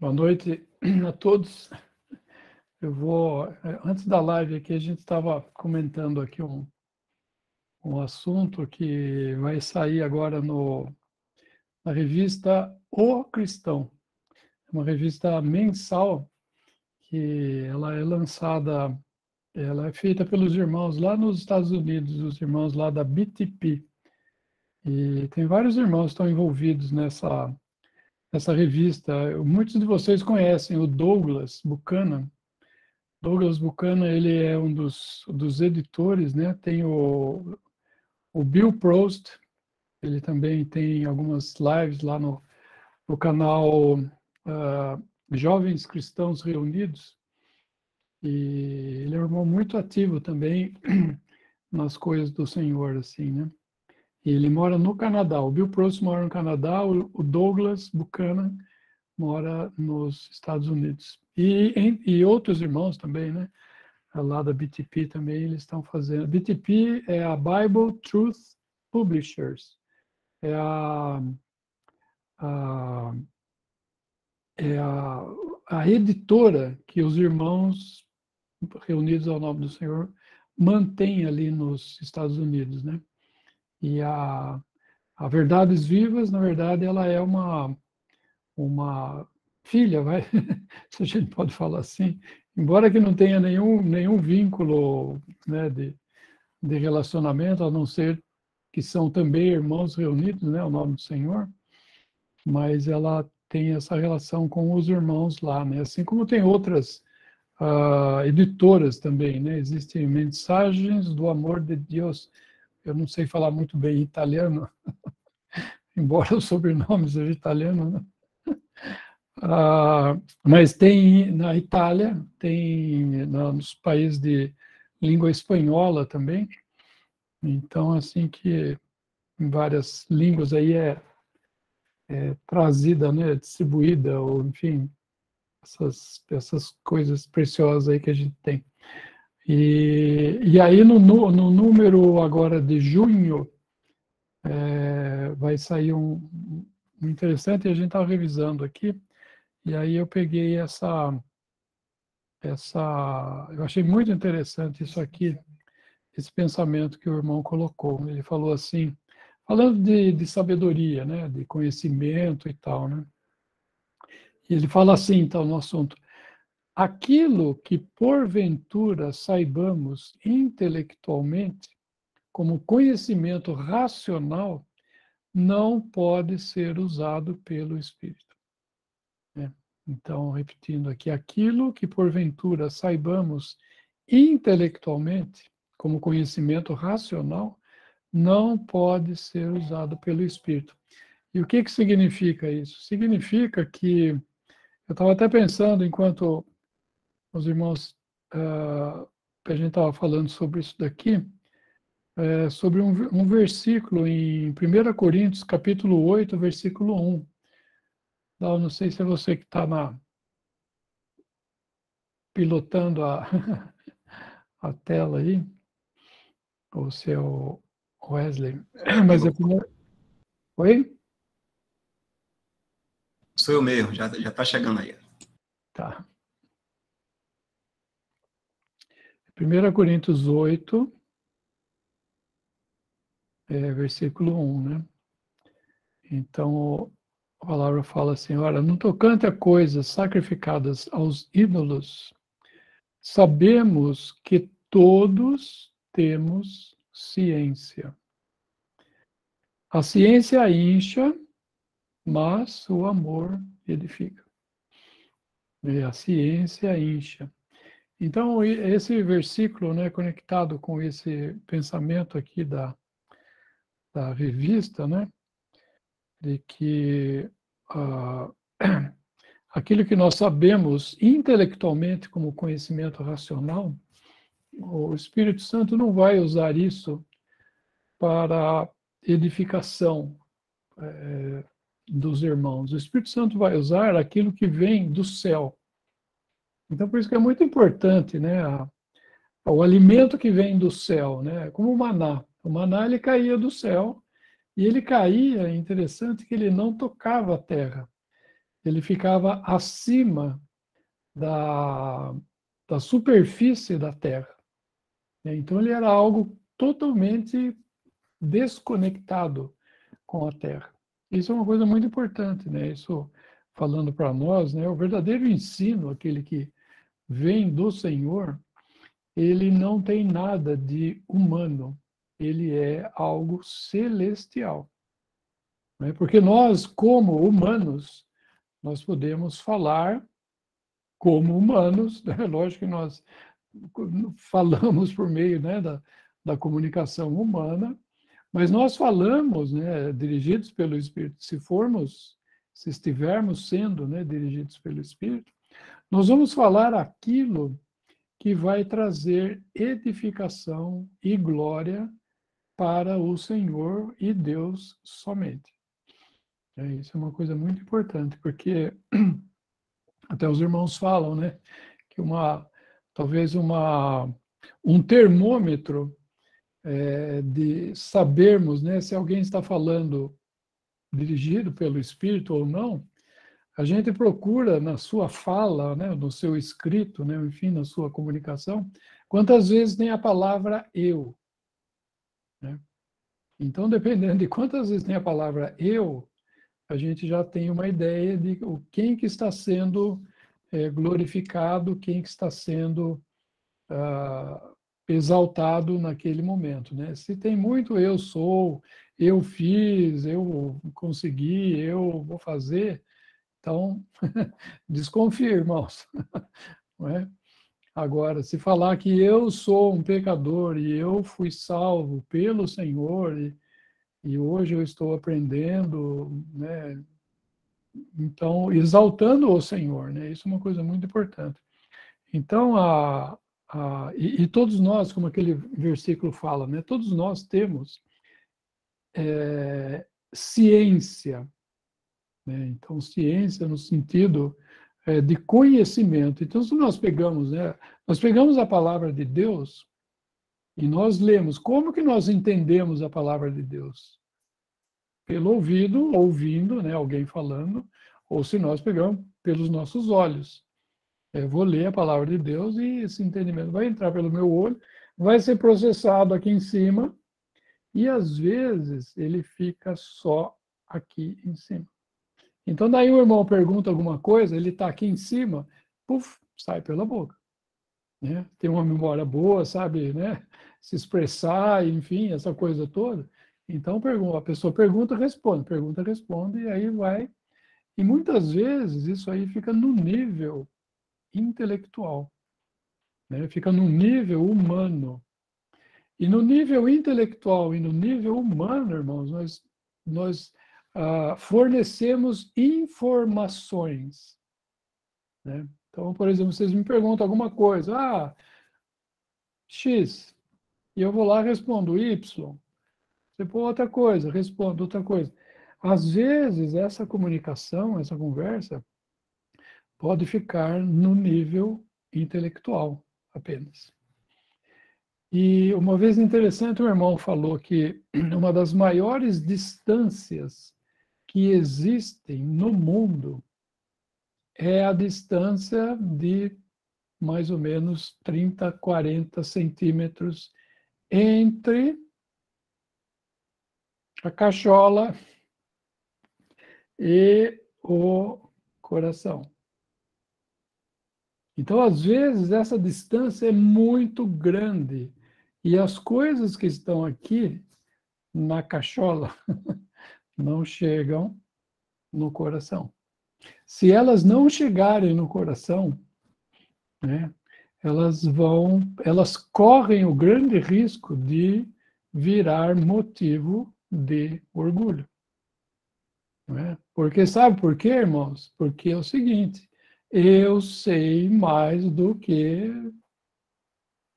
Boa noite a todos. Eu vou, antes da live aqui, a gente estava comentando aqui um assunto que vai sair agora na revista O Cristão. É uma revista mensal que ela é lançada, ela é feita pelos irmãos lá nos Estados Unidos, os irmãos lá da BTP. E tem vários irmãos que estão envolvidos nessa revista. Muitos de vocês conhecem o Douglas Buchanan. Douglas Buchanan, ele é um dos editores, né? Tem o Bill Prost, ele também tem algumas lives lá no canal Jovens Cristãos Reunidos, e ele é um irmão muito ativo também nas coisas do Senhor, assim, né? E ele mora no Canadá, o Bill Prost mora no Canadá, o Douglas Buchanan mora nos Estados Unidos. E outros irmãos também, né? Lá da BTP também eles estão fazendo. BTP é a Bible Truth Publishers. É a, é a editora que os irmãos reunidos ao nome do Senhor mantêm ali nos Estados Unidos, né? E a Verdades Vivas, na verdade, ela é uma filha, vai, se a gente pode falar assim, embora que não tenha nenhum vínculo, né, de relacionamento, a não ser que são também irmãos reunidos, né, ao nome do Senhor, mas ela tem essa relação com os irmãos lá, né, assim como tem outras editoras também, né, existem Mensagens do Amor de Deus, eu não sei falar muito bem italiano, embora o sobrenome seja italiano, né? Mas tem na Itália, tem nos países de língua espanhola também. Então, assim que em várias línguas aí é trazida, né, distribuída, ou enfim, essas coisas preciosas aí que a gente tem. E aí no número agora de junho vai sair um interessante, e a gente está revisando aqui, e aí eu peguei eu achei muito interessante isso aqui, esse pensamento que o irmão colocou. Ele falou assim, falando de sabedoria, né, de conhecimento e tal, né? E ele fala assim, então, no assunto: aquilo que porventura saibamos intelectualmente como conhecimento racional não pode ser usado pelo Espírito. Então, repetindo aqui, aquilo que porventura saibamos intelectualmente, como conhecimento racional, não pode ser usado pelo Espírito. E o que significa isso? Significa que, eu estava até pensando, enquanto os irmãos, a gente estava falando sobre isso daqui, sobre um versículo em 1 Coríntios, capítulo 8, versículo 1. Não sei se é você que está pilotando a tela aí, ou se é o Wesley. Mas é primeiro... Oi? Sou eu mesmo, já está chegando aí. Tá. 1 Coríntios 8, versículo 1, né? Então, a palavra fala assim, olha, no tocante a coisas sacrificadas aos ídolos, sabemos que todos temos ciência. A ciência incha, mas o amor edifica. E a ciência incha. Então, esse versículo, né, conectado com esse pensamento aqui da revista, né, de que aquilo que nós sabemos intelectualmente como conhecimento racional, o Espírito Santo não vai usar isso para edificação dos irmãos. O Espírito Santo vai usar aquilo que vem do céu. Então, por isso que é muito importante, né, o alimento que vem do céu, né, como o maná. O maná, ele caía do céu, e ele caía, é interessante que ele não tocava a terra. ele ficava acima da superfície da Terra. Então, ele era algo totalmente desconectado com a Terra. Isso é uma coisa muito importante, né? Isso, falando para nós, né? O verdadeiro ensino, aquele que vem do Senhor, ele não tem nada de humano, ele é algo celestial. Né? Porque nós, como humanos, nós podemos falar como humanos, né? Lógico que nós falamos por meio, né, da comunicação humana, mas nós falamos, né, dirigidos pelo Espírito. Se estivermos sendo, né, dirigidos pelo Espírito, nós vamos falar aquilo que vai trazer edificação e glória para o Senhor e Deus somente. Isso é uma coisa muito importante, porque até os irmãos falam, né, que talvez um termômetro de sabermos, né, se alguém está falando dirigido pelo Espírito ou não, a gente procura na sua fala, né, no seu escrito, né, enfim, na sua comunicação, quantas vezes tem a palavra eu. Né? Então, dependendo de quantas vezes tem a palavra eu, a gente já tem uma ideia de quem que está sendo glorificado, quem que está sendo exaltado naquele momento. Né? Se tem muito eu sou, eu fiz, eu consegui, eu vou fazer, então, desconfie, irmãos. Não é? Agora, se falar que eu sou um pecador e eu fui salvo pelo Senhor e hoje eu estou aprendendo, né? Então, exaltando o Senhor, né? Isso é uma coisa muito importante. Então, e todos nós, como aquele versículo fala, né? Todos nós temos ciência, né? Então, ciência no sentido de conhecimento. Então, se nós pegamos, né? Nós pegamos a palavra de Deus e nós lemos. Como que nós entendemos a palavra de Deus? Pelo ouvido, ouvindo, né? Alguém falando, ou se nós pegamos pelos nossos olhos. Eu vou ler a palavra de Deus e esse entendimento vai entrar pelo meu olho, vai ser processado aqui em cima e, às vezes, ele fica só aqui em cima. Então, daí o irmão pergunta alguma coisa, ele está aqui em cima, puf, sai pela boca. Né? Tem uma memória boa, sabe, né? Se expressar, enfim, essa coisa toda. Então, a pessoa pergunta, responde, e aí vai. E muitas vezes isso aí fica no nível intelectual, né? Fica no nível humano. E no nível intelectual e no nível humano, irmãos, nós fornecemos informações. Né? Então, por exemplo, vocês me perguntam alguma coisa, X, e eu vou lá e respondo Y. Você pô outra coisa, respondo outra coisa. Às vezes, essa comunicação, essa conversa, pode ficar no nível intelectual apenas. E uma vez interessante, o irmão falou que uma das maiores distâncias que existem no mundo é a distância de mais ou menos 30, 40 centímetros entre a cachola e o coração. Então, às vezes, essa distância é muito grande e as coisas que estão aqui na cachola não chegam no coração. Se elas não chegarem no coração, né, elas correm o grande risco de virar motivo de orgulho. Né? Porque sabe por quê, irmãos? Porque é o seguinte, eu sei mais do que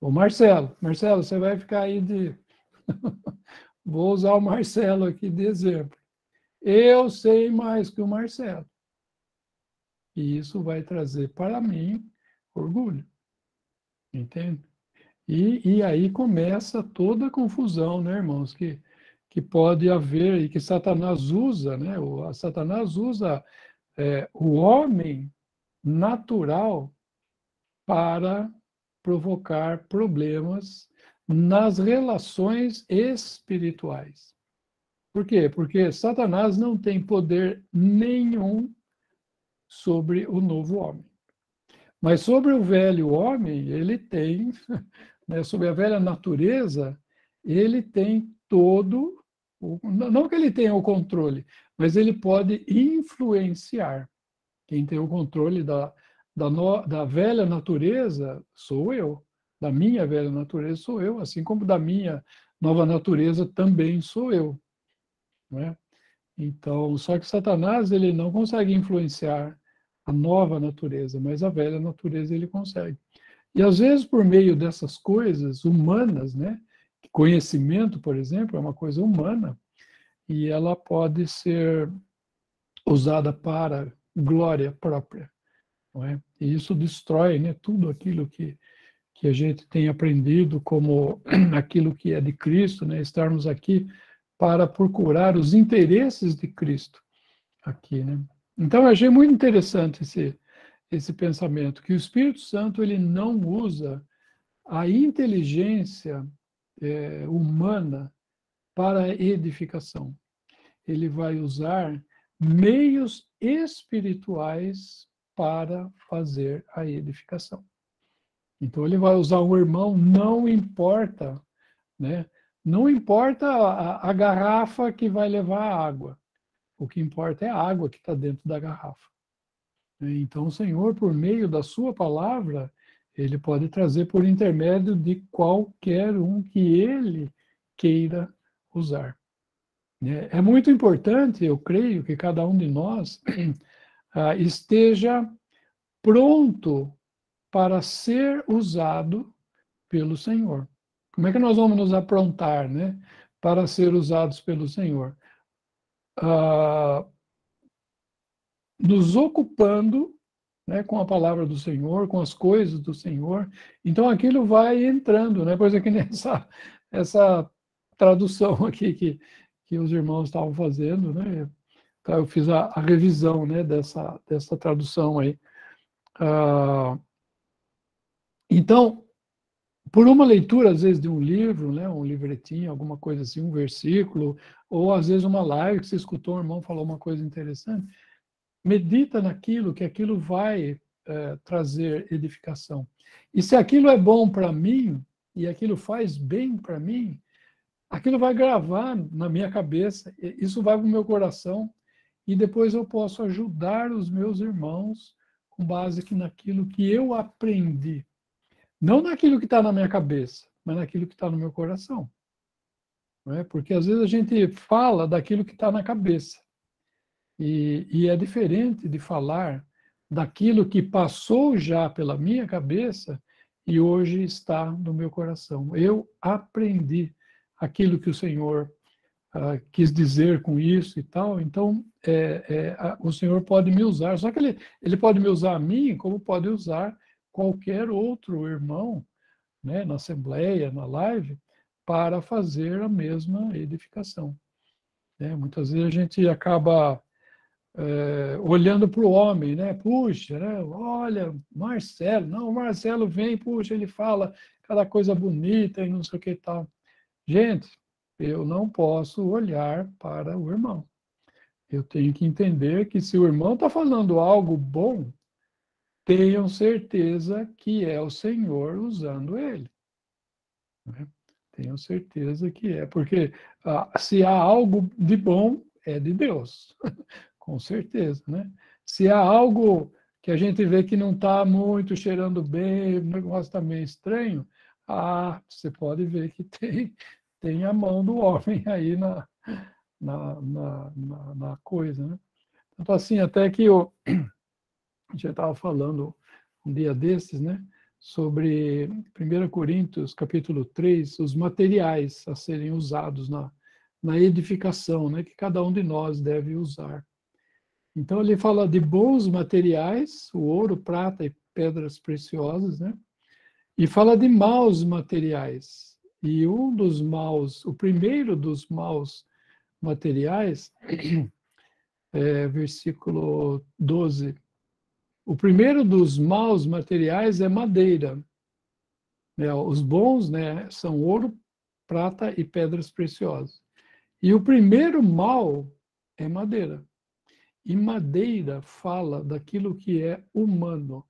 o Marcelo. Marcelo, você vai ficar aí de... Vou usar o Marcelo aqui de exemplo. Eu sei mais que o Marcelo. E isso vai trazer para mim orgulho. Entende? E aí começa toda a confusão, né, irmãos? Que pode haver e que Satanás usa, né? Satanás usa o homem natural para provocar problemas nas relações espirituais. Por quê? Porque Satanás não tem poder nenhum sobre o novo homem. Mas sobre o velho homem, ele tem, né, sobre a velha natureza, ele tem todo, não que ele tenha o controle, mas ele pode influenciar. Quem tem o controle da velha natureza sou eu. Da minha velha natureza sou eu, assim como da minha nova natureza também sou eu. Não é? Então, só que Satanás ele não consegue influenciar a nova natureza, mas a velha natureza ele consegue. E às vezes por meio dessas coisas humanas, né? Conhecimento, por exemplo, é uma coisa humana e ela pode ser usada para glória própria, não é? E isso destrói, né, tudo aquilo que a gente tem aprendido como aquilo que é de Cristo, né? Estarmos aqui para procurar os interesses de Cristo aqui, né? Então, eu achei muito interessante esse pensamento, que o Espírito Santo ele não usa a inteligência humana para a edificação. Ele vai usar meios espirituais para fazer a edificação. Então, ele vai usar um irmão, não importa, né? Não importa a garrafa que vai levar a água. O que importa é a água que está dentro da garrafa. Então, o Senhor, por meio da sua palavra, ele pode trazer por intermédio de qualquer um que ele queira usar. É muito importante, eu creio, que cada um de nós esteja pronto para ser usado pelo Senhor. Como é que nós vamos nos aprontar, né, para ser usados pelo Senhor? Nos ocupando, né, com a palavra do Senhor, com as coisas do Senhor. Então aquilo vai entrando, né? Pois é que essa tradução aqui que os irmãos estavam fazendo, né? Eu fiz a revisão, né, dessa tradução aí. Então, por uma leitura, às vezes, de um livro, né, um livretinho, alguma coisa assim, um versículo, ou às vezes uma live que você escutou, um irmão falou uma coisa interessante, medita naquilo, que aquilo vai trazer edificação. E se aquilo é bom para mim, e aquilo faz bem para mim, aquilo vai gravar na minha cabeça, isso vai para o meu coração, e depois eu posso ajudar os meus irmãos com base naquilo que eu aprendi. Não naquilo que está na minha cabeça, mas naquilo que está no meu coração. Não é? Porque às vezes a gente fala daquilo que está na cabeça. E é diferente de falar daquilo que passou já pela minha cabeça e hoje está no meu coração. Eu aprendi aquilo que o Senhor quis dizer com isso e tal, então o Senhor pode me usar. Só que ele pode me usar a mim, como pode usar qualquer outro irmão, né, na assembleia, na live, para fazer a mesma edificação. Muitas vezes a gente acaba olhando para o homem, né? Puxa, né? Olha, Marcelo, não, o Marcelo vem, puxa, ele fala cada coisa bonita e não sei o que e tal. Gente, eu não posso olhar para o irmão. Eu tenho que entender que se o irmão está falando algo bom, tenham certeza que é o Senhor usando ele. Né? Tenham certeza que é, porque se há algo de bom, é de Deus. Com certeza, né? Se há algo que a gente vê que não está muito cheirando bem, o negócio está meio estranho, você pode ver que tem a mão do homem aí na coisa, né? Então, assim, até que a gente estava falando um dia desses, né? Sobre 1 Coríntios, capítulo 3, os materiais a serem usados na edificação, né? Que cada um de nós deve usar. Então, ele fala de bons materiais, o ouro, prata e pedras preciosas, né? E fala de maus materiais. E o primeiro dos maus materiais, versículo 12. O primeiro dos maus materiais é madeira. Os bons, né, são ouro, prata e pedras preciosas. E o primeiro mal é madeira. E madeira fala daquilo que é humano,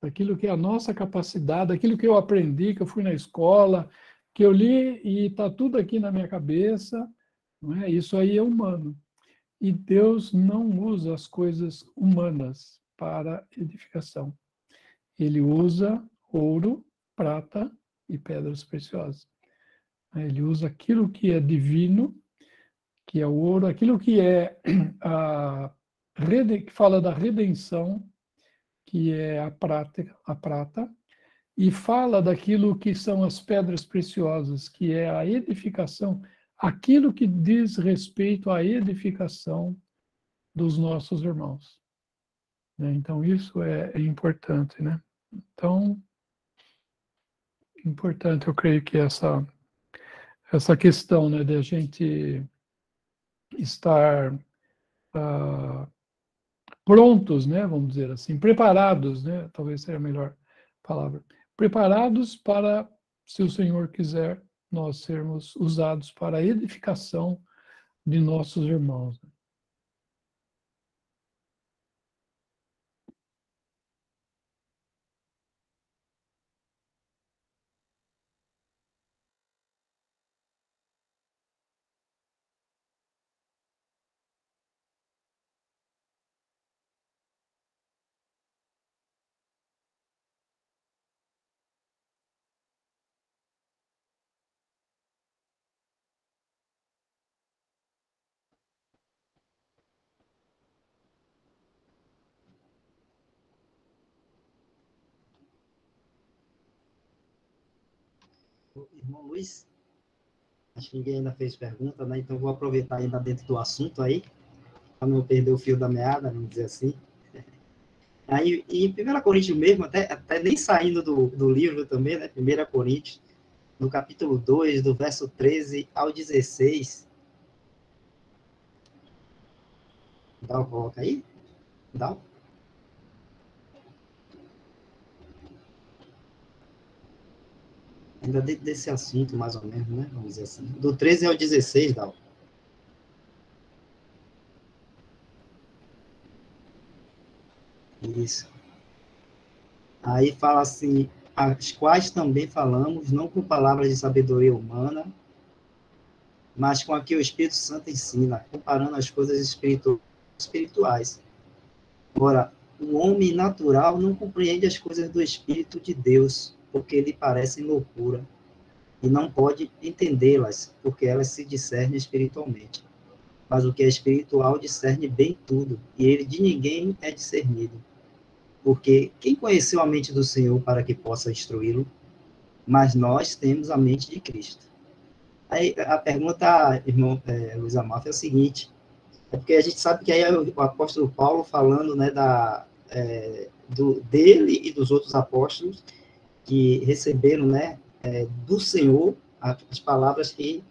daquilo que é a nossa capacidade, daquilo que eu aprendi, que eu fui na escola, que eu li e está tudo aqui na minha cabeça. Não é? Isso aí é humano. E Deus não usa as coisas humanas para edificação. Ele usa ouro, prata e pedras preciosas. Ele usa aquilo que é divino, que é o ouro, aquilo que é que fala da redenção, que é a prata, e fala daquilo que são as pedras preciosas, que é a edificação, aquilo que diz respeito à edificação dos nossos irmãos. Então, isso é importante, né? Então, importante, eu creio que essa questão, né, de a gente estar prontos, né, vamos dizer assim, preparados, né, talvez seja a melhor palavra, preparados para, se o Senhor quiser, nós sermos usados para a edificação de nossos irmãos. Irmão Luiz, acho que ninguém ainda fez pergunta, né? Então vou aproveitar ainda dentro do assunto aí, para não perder o fio da meada, vamos dizer assim. Aí, em 1 Coríntios mesmo, até nem saindo do livro também, né? 1 Coríntios, no capítulo 2, do verso 13 ao 16. Dá o coloca aí? Dá. Ainda dentro desse assunto, mais ou menos, né? Vamos dizer assim. Do 13 ao 16, Dal. Isso. Aí fala assim, as quais também falamos, não com palavras de sabedoria humana, mas com a que o Espírito Santo ensina, comparando as coisas espirituais. Agora, o homem natural não compreende as coisas do Espírito de Deus, porque lhe parecem loucura, e não pode entendê-las, porque elas se discernem espiritualmente. Mas o que é espiritual discerne bem tudo, e ele de ninguém é discernido. Porque quem conheceu a mente do Senhor para que possa instruí-lo? Mas nós temos a mente de Cristo. Aí a pergunta, irmão Luiz Amalfi, é o seguinte, é porque a gente sabe que aí é o apóstolo Paulo falando, né, dele e dos outros apóstolos que receberam, né, do Senhor as palavras que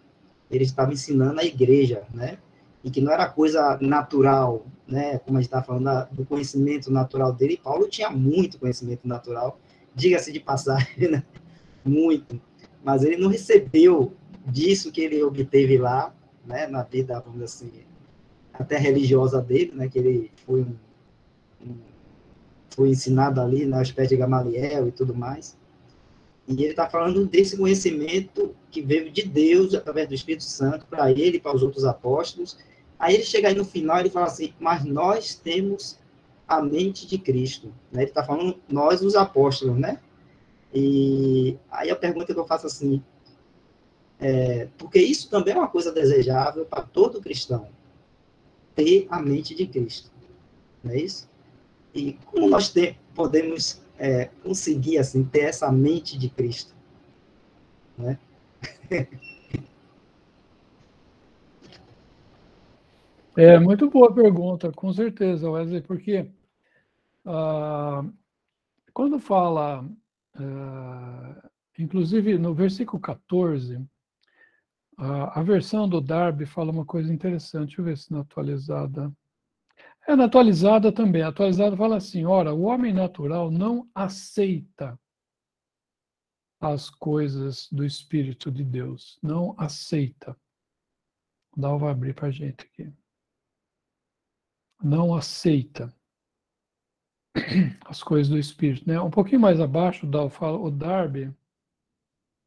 ele estava ensinando à igreja, né, e que não era coisa natural, né, como a gente está falando do conhecimento natural dele. Paulo tinha muito conhecimento natural, diga-se de passagem, né, muito, mas ele não recebeu disso que ele obteve lá, né, na vida, vamos dizer assim, até religiosa dele, né, que ele foi ensinado ali, né, aos pés de Gamaliel e tudo mais. E ele está falando desse conhecimento que veio de Deus, através do Espírito Santo, para ele e para os outros apóstolos. Aí ele chega aí no final e ele fala assim, mas nós temos a mente de Cristo. Né? Ele está falando nós, os apóstolos, né? E aí a pergunta que eu faço assim, porque isso também é uma coisa desejável para todo cristão, ter a mente de Cristo. Não é isso? E como nós podemos conseguir assim, ter essa mente de Cristo? Né? Muito boa pergunta, com certeza, Wesley, porque quando fala, inclusive no versículo 14, a versão do Darby fala uma coisa interessante, deixa eu ver se na atualizada É na atualizada também. A atualizada fala assim, ora, o homem natural não aceita as coisas do Espírito de Deus. Não aceita. O Dal vai abrir para a gente aqui. Não aceita as coisas do Espírito, né? Um pouquinho mais abaixo, o Darby,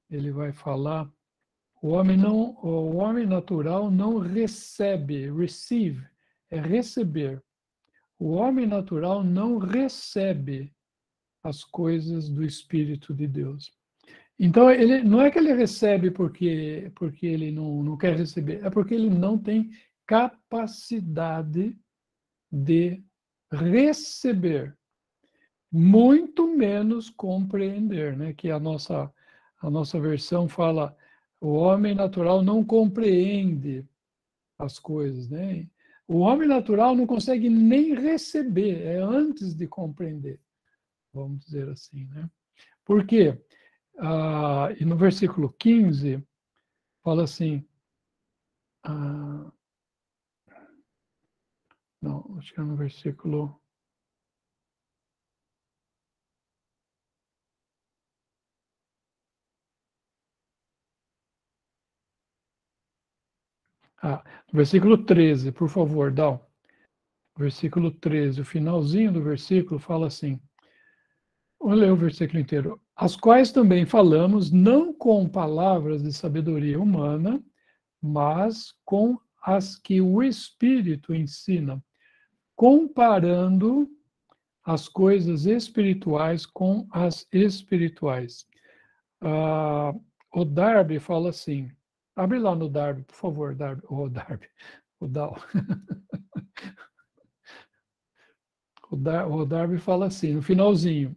ele vai falar, o homem natural não recebe, é receber. O homem natural não recebe as coisas do Espírito de Deus. Então, ele, não é que ele recebe porque ele não quer receber, é porque ele não tem capacidade de receber, muito menos compreender, né? Que a nossa versão fala, o homem natural não compreende as coisas, né? O homem natural não consegue nem receber, é antes de compreender, vamos dizer assim, né? Por quê? E no versículo 15, fala assim, não, acho que é no versículo... versículo 13, por favor, Dal. Versículo 13, o finalzinho do versículo fala assim, vamos ler o versículo inteiro. As quais também falamos, não com palavras de sabedoria humana, mas com as que o Espírito ensina, comparando as coisas espirituais com as espirituais. O Darby fala assim, abre lá no Darby, por favor, Darby, o Dal. O Darby fala assim, no finalzinho,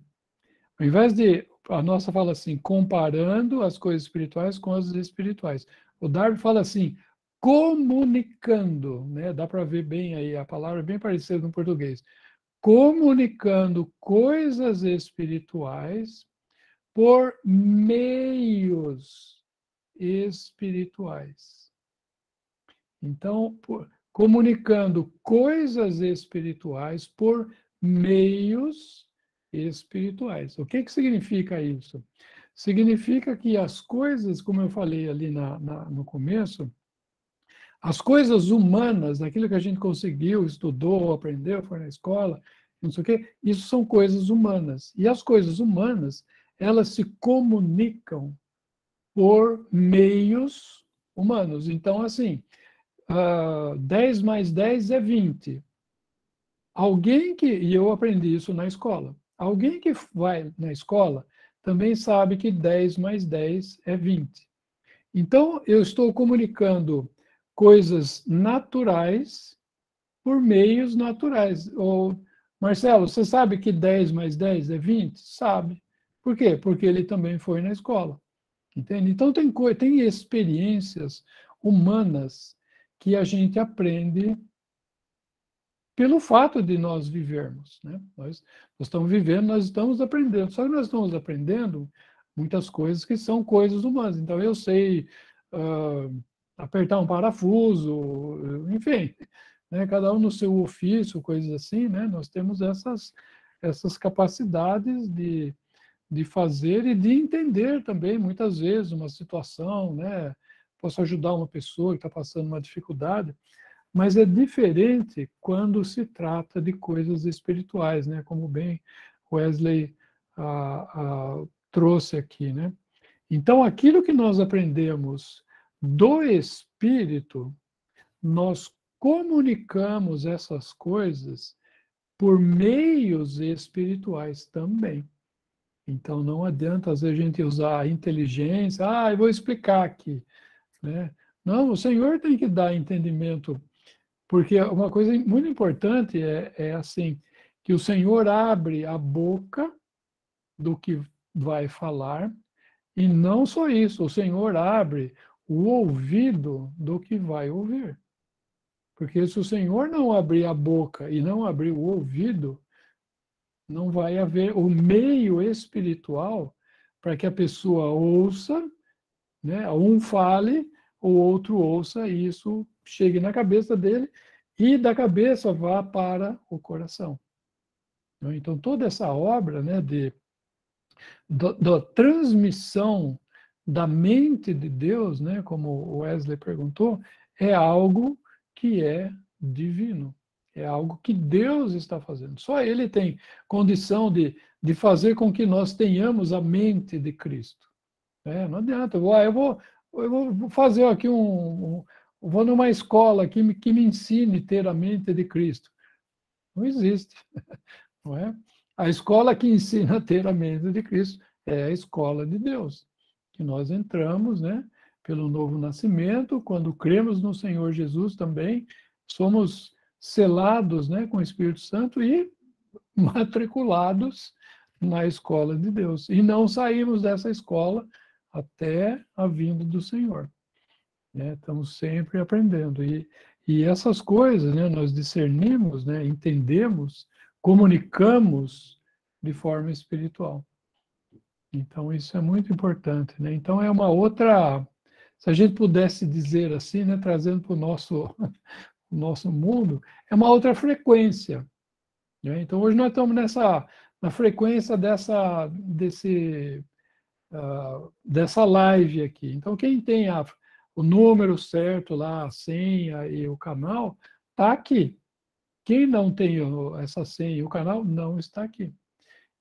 ao invés de, a nossa fala assim, comparando as coisas espirituais com as espirituais. O Darby fala assim, comunicando, né? Dá para ver bem aí, a palavra é bem parecida no português. Comunicando coisas espirituais por meios espirituais. Então, comunicando coisas espirituais por meios espirituais. O que significa isso? Significa que as coisas, como eu falei ali no começo, as coisas humanas, aquilo que a gente conseguiu, estudou, aprendeu, foi na escola, não sei o quê, isso são coisas humanas. E as coisas humanas, elas se comunicam por meios humanos. Então, assim, 10 mais 10 é 20. E eu aprendi isso na escola, alguém que vai na escola também sabe que 10 mais 10 é 20. Então, eu estou comunicando coisas naturais por meios naturais. Marcelo, você sabe que 10 mais 10 é 20? Sabe. Por quê? Porque ele também foi na escola. Entende? Então, tem experiências humanas que a gente aprende pelo fato de nós vivermos, né? Nós estamos vivendo, nós estamos aprendendo. Só que nós estamos aprendendo muitas coisas que são coisas humanas. Então, eu sei apertar um parafuso, enfim, né? Cada um no seu ofício, coisas assim, né? Nós temos essas capacidades de fazer e de entender também, muitas vezes, uma situação, né? Posso ajudar uma pessoa que está passando uma dificuldade, mas é diferente quando se trata de coisas espirituais, né? Como bem Wesley trouxe aqui, né? Então, aquilo que nós aprendemos do Espírito, nós comunicamos essas coisas por meios espirituais também. Então, não adianta, às vezes, a gente usar a inteligência, eu vou explicar aqui, né? Não, o Senhor tem que dar entendimento, porque uma coisa muito importante é assim, que o Senhor abre a boca do que vai falar, e não só isso, o Senhor abre o ouvido do que vai ouvir. Porque se o Senhor não abrir a boca e não abrir o ouvido, não vai haver o meio espiritual para que a pessoa ouça, né? Um fale, o outro ouça, e isso chegue na cabeça dele e da cabeça vá para o coração. Então, toda essa obra, né, da transmissão da mente de Deus, né, como o Wesley perguntou, é algo que é divino. É algo que Deus está fazendo. Só Ele tem condição de fazer com que nós tenhamos a mente de Cristo. Não adianta. Eu vou fazer aqui vou numa escola que me ensine a ter a mente de Cristo. Não existe. Não é? A escola que ensina a ter a mente de Cristo é a escola de Deus, que nós entramos, né, pelo novo nascimento, quando cremos no Senhor Jesus também, somos selados, né, com o Espírito Santo e matriculados na escola de Deus. E não saímos dessa escola até a vinda do Senhor. Estamos sempre aprendendo. E essas coisas, né, nós discernimos, né, entendemos, comunicamos de forma espiritual. Então, isso é muito importante. Né? Então, é uma outra... Se a gente pudesse dizer assim, né, trazendo para o nosso mundo, é uma outra frequência. Né? Então, hoje nós estamos na frequência dessa live aqui. Então, quem tem o número certo lá, a senha e o canal, está aqui. Quem não tem essa senha e o canal, não está aqui.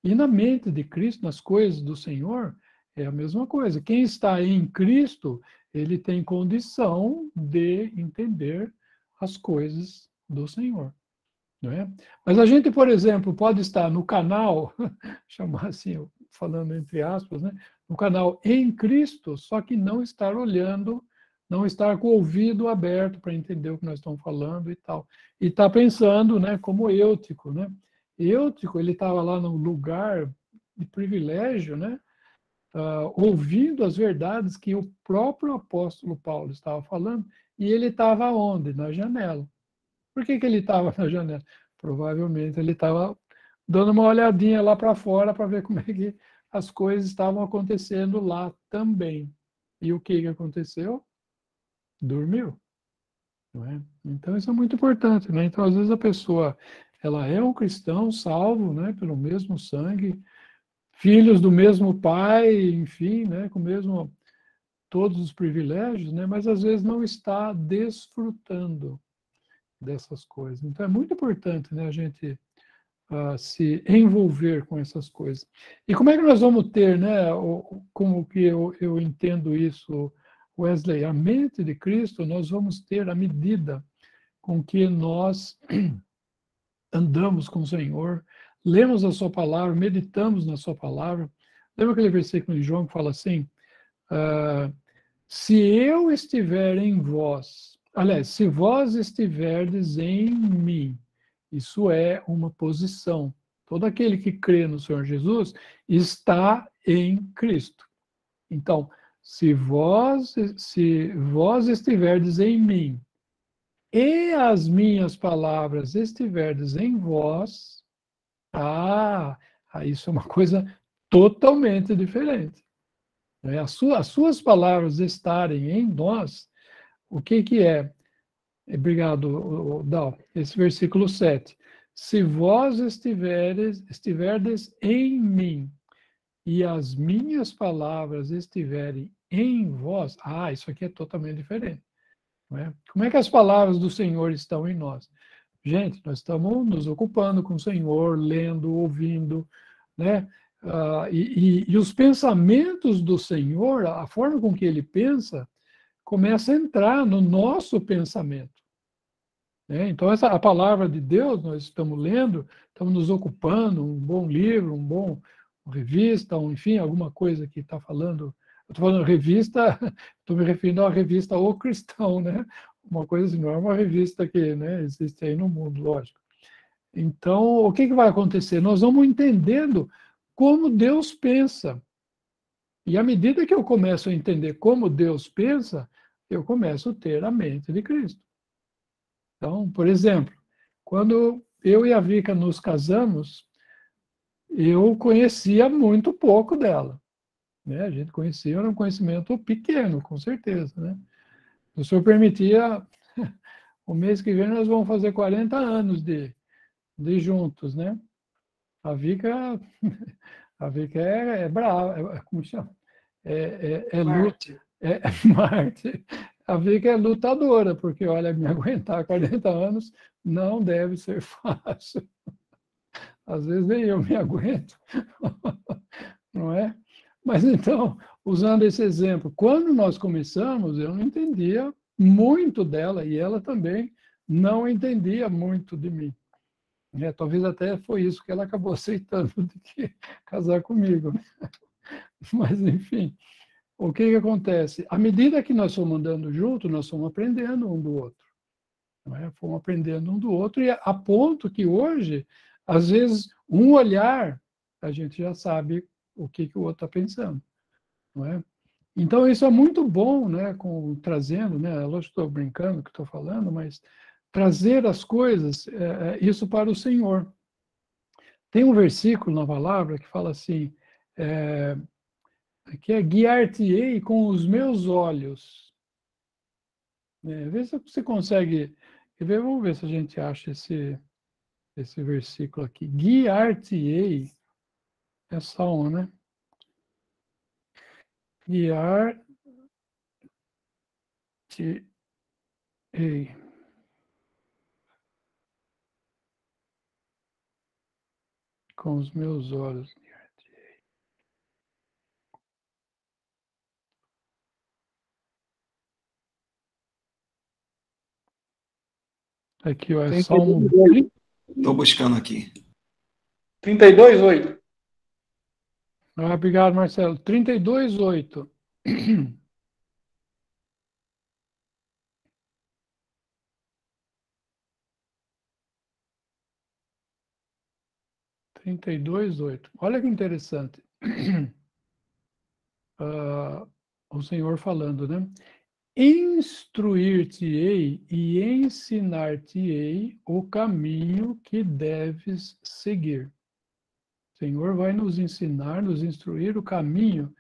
E na mente de Cristo, nas coisas do Senhor, é a mesma coisa. Quem está em Cristo, ele tem condição de entender as coisas do Senhor. Não é? Mas a gente, por exemplo, pode estar no canal, chamar assim, falando entre aspas, né? No canal em Cristo, só que não estar olhando, não estar com o ouvido aberto para entender o que nós estamos falando e tal. E está pensando, né, como Eutico, né? Eutico, ele estava lá no lugar de privilégio, né? Ouvindo as verdades que o próprio apóstolo Paulo estava falando, e ele estava onde? Na janela. Por que ele estava na janela? Provavelmente ele estava dando uma olhadinha lá para fora para ver como é que as coisas estavam acontecendo lá também. E o que aconteceu? Dormiu. Não é? Então, isso é muito importante. Né? Então, às vezes, a pessoa ela é um cristão salvo, né, pelo mesmo sangue, filhos do mesmo pai, enfim, né, com todos os privilégios, né, mas às vezes não está desfrutando dessas coisas. Então, é muito importante, né, a gente se envolver com essas coisas. E como é que nós vamos ter, né, como que eu entendo isso, Wesley? A mente de Cristo, nós vamos ter à medida com que nós andamos com o Senhor, lemos a sua palavra, meditamos na sua palavra. Lembra aquele versículo de João que fala assim, se eu estiver em vós, aliás, se vós estiverdes em mim, isso é uma posição. Todo aquele que crê no Senhor Jesus está em Cristo. Então, se vós estiverdes em mim e as minhas palavras estiverdes em vós, isso é uma coisa totalmente diferente. As suas palavras estarem em nós, o que é? Obrigado, Dal. Esse versículo 7. Se vós estiverdes em mim e as minhas palavras estiverem em vós, isso aqui é totalmente diferente. Não é? Como é que as palavras do Senhor estão em nós? Gente, nós estamos nos ocupando com o Senhor, lendo, ouvindo, né? E os pensamentos do Senhor, a forma com que ele pensa, começa a entrar no nosso pensamento. Então, a palavra de Deus, nós estamos lendo, estamos nos ocupando, um bom livro, uma revista, enfim, alguma coisa que está falando. Eu estou falando revista, estou me referindo à revista O Cristão, né? Uma coisa assim, não é uma revista que, né, existe aí no mundo, lógico. Então, o que vai acontecer? Nós vamos entendendo como Deus pensa. E à medida que eu começo a entender como Deus pensa, eu começo a ter a mente de Cristo. Então, por exemplo, quando eu e a Vika nos casamos, eu conhecia muito pouco dela. Né? A gente conhecia, era um conhecimento pequeno, com certeza. Né? O senhor permitia O mês que vem nós vamos fazer 40 anos de juntos, né? A Vika, a Vika é brava, como chama? Marte. Marte. A Vika é lutadora, porque, olha, me aguentar 40 anos não deve ser fácil. Às vezes nem eu me aguento, não é? Mas então, usando esse exemplo, quando nós começamos, eu não entendia muito dela e ela também não entendia muito de mim. Talvez até foi isso que ela acabou aceitando de que casar comigo. Mas, enfim, o que acontece? À medida que nós fomos andando junto, nós fomos aprendendo um do outro. Não é? Fomos aprendendo um do outro, e a ponto que hoje, às vezes, um olhar, a gente já sabe o que o outro está pensando. Não é? Então, isso é muito bom, né, trazendo, né, lógico que estou brincando que estou falando, mas trazer as coisas, isso para o Senhor. Tem um versículo na palavra que fala assim, que é guiar-te-ei com os meus olhos. Vê se você consegue, vamos ver se a gente acha esse versículo aqui. Guiar-te-ei, é Salmo, né? Guiar-te-ei. Com os meus olhos. Aqui, ó, é Salmo. Estou buscando aqui. 32:8. Obrigado, Marcelo. 32:8. 32:8. Olha que interessante. O Senhor falando, né? Instruir-te-ei e ensinar-te-ei o caminho que deves seguir. O Senhor vai nos ensinar, nos instruir o caminho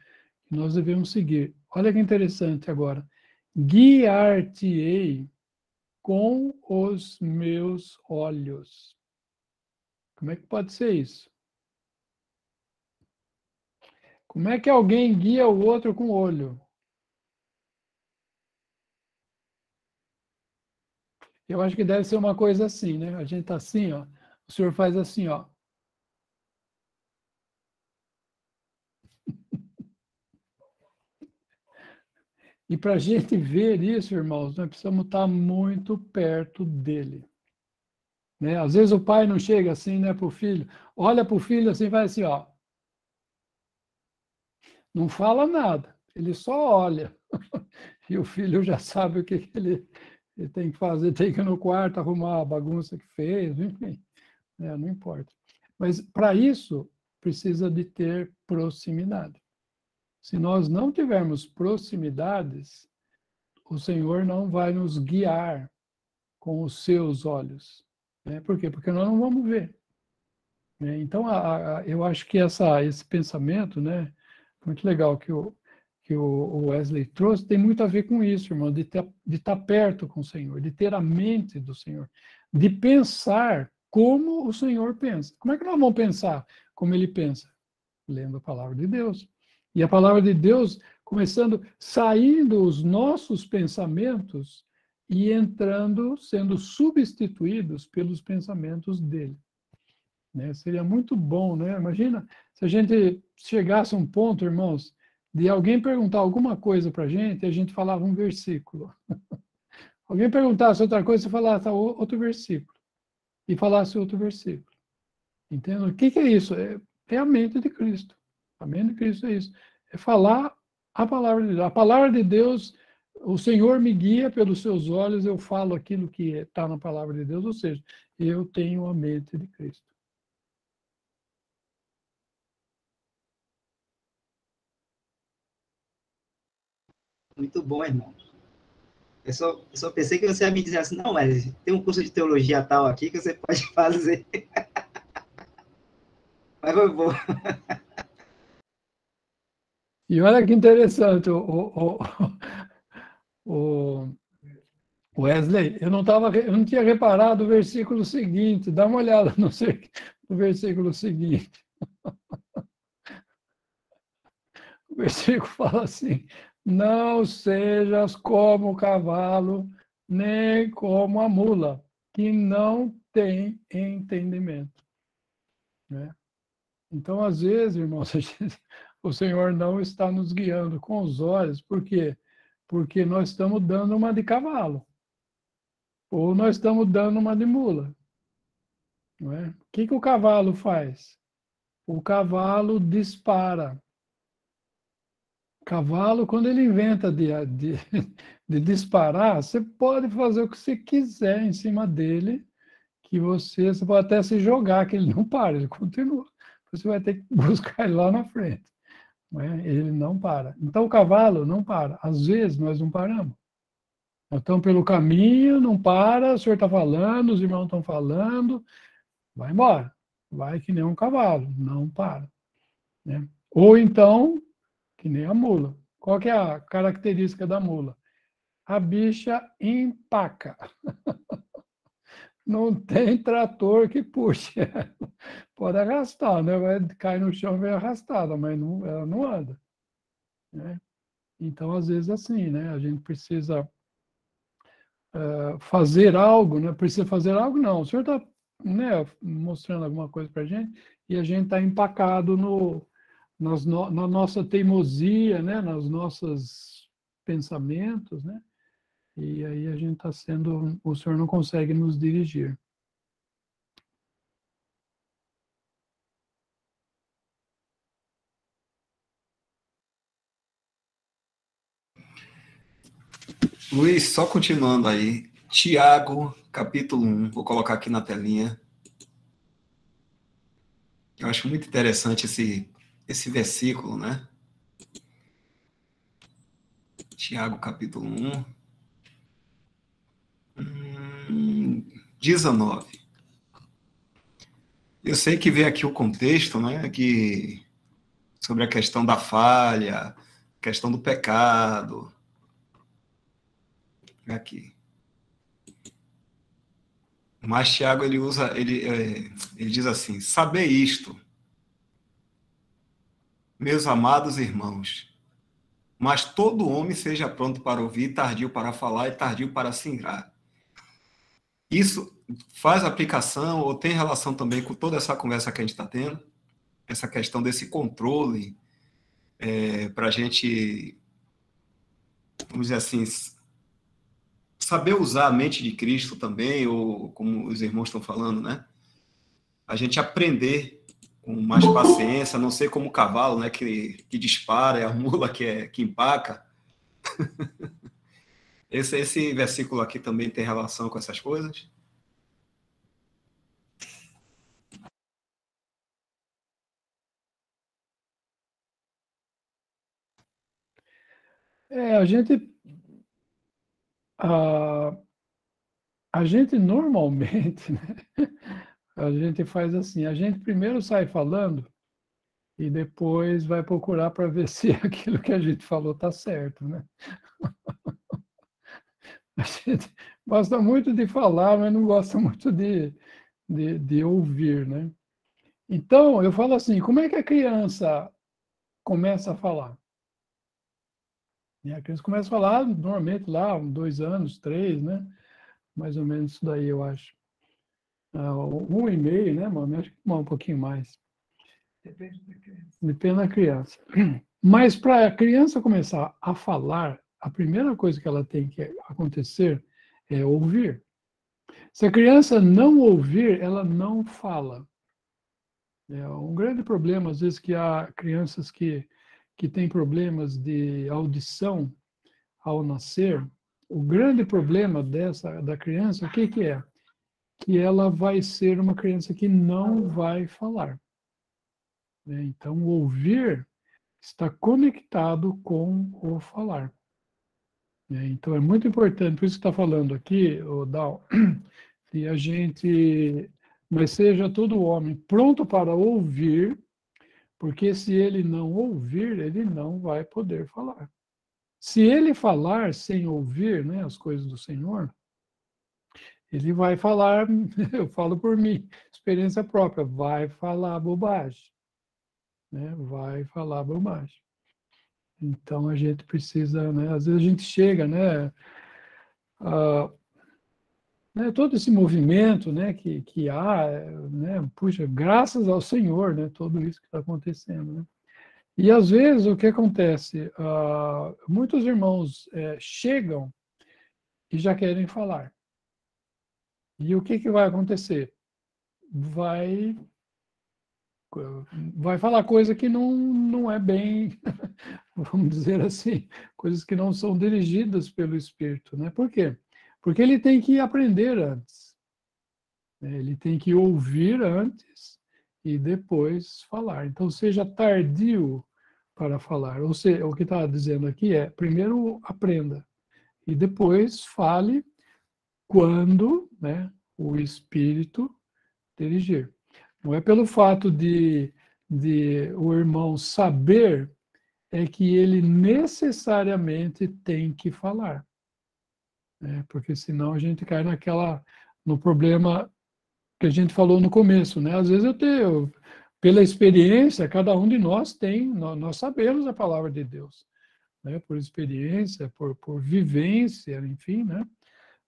que nós devemos seguir. Olha que interessante agora. Guiar-te-ei com os meus olhos. Como é que pode ser isso? Como é que alguém guia o outro com o olho? Eu acho que deve ser uma coisa assim, né? A gente tá assim, ó. O senhor faz assim, ó. E para a gente ver isso, irmãos, nós precisamos estar muito perto dele. Né? Às vezes o pai não chega assim, né, para o filho. Olha para o filho assim, vai assim, ó. Não fala nada, ele só olha. E o filho já sabe o que ele tem que fazer, tem que ir no quarto arrumar a bagunça que fez, enfim, não importa. Mas para isso, precisa de ter proximidade. Se nós não tivermos proximidades, o Senhor não vai nos guiar com os seus olhos. Né? Por quê? Porque nós não vamos ver. Né? Então, eu acho que esse pensamento, né, muito legal que o Wesley trouxe, tem muito a ver com isso, irmão, de estar perto com o Senhor, de ter a mente do Senhor, de pensar como o Senhor pensa. Como é que nós vamos pensar como ele pensa? Lendo a palavra de Deus. E a palavra de Deus saindo os nossos pensamentos e entrando, sendo substituídos pelos pensamentos dele. Né? Seria muito bom, né? Imagina se a gente chegasse a um ponto, irmãos, de alguém perguntar alguma coisa para a gente falava um versículo. Alguém perguntasse outra coisa, você falasse outro versículo. E falasse outro versículo. Entende? O que é isso? É a mente de Cristo. A mente de Cristo é isso. É falar a palavra de Deus. A palavra de Deus, o Senhor me guia pelos seus olhos, eu falo aquilo que está na palavra de Deus, ou seja, eu tenho a mente de Cristo. Muito bom, irmão. Eu só pensei que você ia me dizer assim, não, mas tem um curso de teologia tal aqui que você pode fazer. Mas foi bom. E olha que interessante, Wesley, eu não tinha reparado o versículo seguinte. Dá uma olhada no versículo seguinte. O versículo fala assim: não sejas como o cavalo, nem como a mula, que não tem entendimento. Né? Então, às vezes, irmãos, o Senhor não está nos guiando com os olhos, por quê? Porque nós estamos dando uma de cavalo, ou nós estamos dando uma de mula. Não é? O que o cavalo faz? O cavalo dispara. O cavalo, quando ele inventa de disparar, você pode fazer o que você quiser em cima dele, que você pode até se jogar, que ele não para, ele continua. Você vai ter que buscar ele lá na frente. Não é? Ele não para. Então, o cavalo não para. Às vezes, nós não paramos. Nós estamos pelo caminho, não para, o senhor está falando, os irmãos estão falando, vai embora. Vai que nem um cavalo, não para. Né? Ou então, que nem a mula. Qual que é a característica da mula? A bicha empaca. Não tem trator que puxe. Pode arrastar, né? Vai cair no chão e vai arrastada, mas não, ela não anda. Né? Então, às vezes, assim, né? A gente precisa fazer algo, né? Precisa fazer algo, não. O senhor está, né, mostrando alguma coisa para a gente e a gente está empacado na nossa teimosia, né? Nas nossos pensamentos, né? E aí a gente está sendo, o senhor não consegue nos dirigir. Luiz, só continuando aí. Tiago, capítulo 1, vou colocar aqui na telinha. Eu acho muito interessante esse versículo, né? Tiago, capítulo 1, 19. Eu sei que vem aqui o contexto, né? Que, sobre a questão da falha, questão do pecado. Aqui. Mas Tiago, ele diz assim: saber isto, meus amados irmãos, mas todo homem seja pronto para ouvir, tardio para falar e tardio para se irar. Isso faz aplicação ou tem relação também com toda essa conversa que a gente está tendo? Essa questão desse controle para a gente, vamos dizer assim, saber usar a mente de Cristo também, ou como os irmãos estão falando, né? A gente aprender com mais paciência, não ser como o cavalo, né, que dispara, é a mula que empaca. Esse versículo aqui também tem relação com essas coisas? A gente normalmente, né, a gente faz assim, a gente primeiro sai falando e depois vai procurar para ver se aquilo que a gente falou está certo, né? A gente gosta muito de falar, mas não gosta muito de ouvir, né? Então, eu falo assim, como é que a criança começa a falar? E a criança começa a falar normalmente lá, 2 anos, 3, né? Mais ou menos isso daí, eu acho. 1,5, né, mano? Acho que um pouquinho mais. Depende da criança. Depende da criança. Mas para a criança começar a falar, a primeira coisa que ela tem que acontecer é ouvir. Se a criança não ouvir, ela não fala. É um grande problema, às vezes, que há crianças que têm problemas de audição ao nascer. O grande problema da criança, o que é? Que ela vai ser uma criança que não vai falar. Então, o ouvir está conectado com o falar. Então, é muito importante, por isso que está falando aqui, o Dal, que a gente, mas seja todo homem pronto para ouvir, porque se ele não ouvir, ele não vai poder falar. Se ele falar sem ouvir, né, as coisas do Senhor, ele vai falar, eu falo por mim, experiência própria, vai falar bobagem, né? Vai falar bobagem. Então a gente precisa, né? Às vezes a gente chega, né? Né, todo esse movimento, né, que há, né, puxa, graças ao Senhor, né, tudo isso que está acontecendo, né? E às vezes o que acontece? Muitos irmãos chegam e já querem falar. E o que vai acontecer? Vai falar coisa que não é bem, vamos dizer assim, coisas que não são dirigidas pelo Espírito, né? Por quê? Porque ele tem que aprender antes, né? Ele tem que ouvir antes e depois falar. Então, seja tardio para falar. Ou seja, o que está dizendo aqui é, primeiro aprenda e depois fale quando, né, o Espírito dirigir. Não é pelo fato de o irmão saber, é que ele necessariamente tem que falar, né? Porque senão a gente cai no problema que a gente falou no começo, né? Às vezes pela experiência, cada um de nós nós sabemos a palavra de Deus, né? Por experiência, por vivência, enfim, né?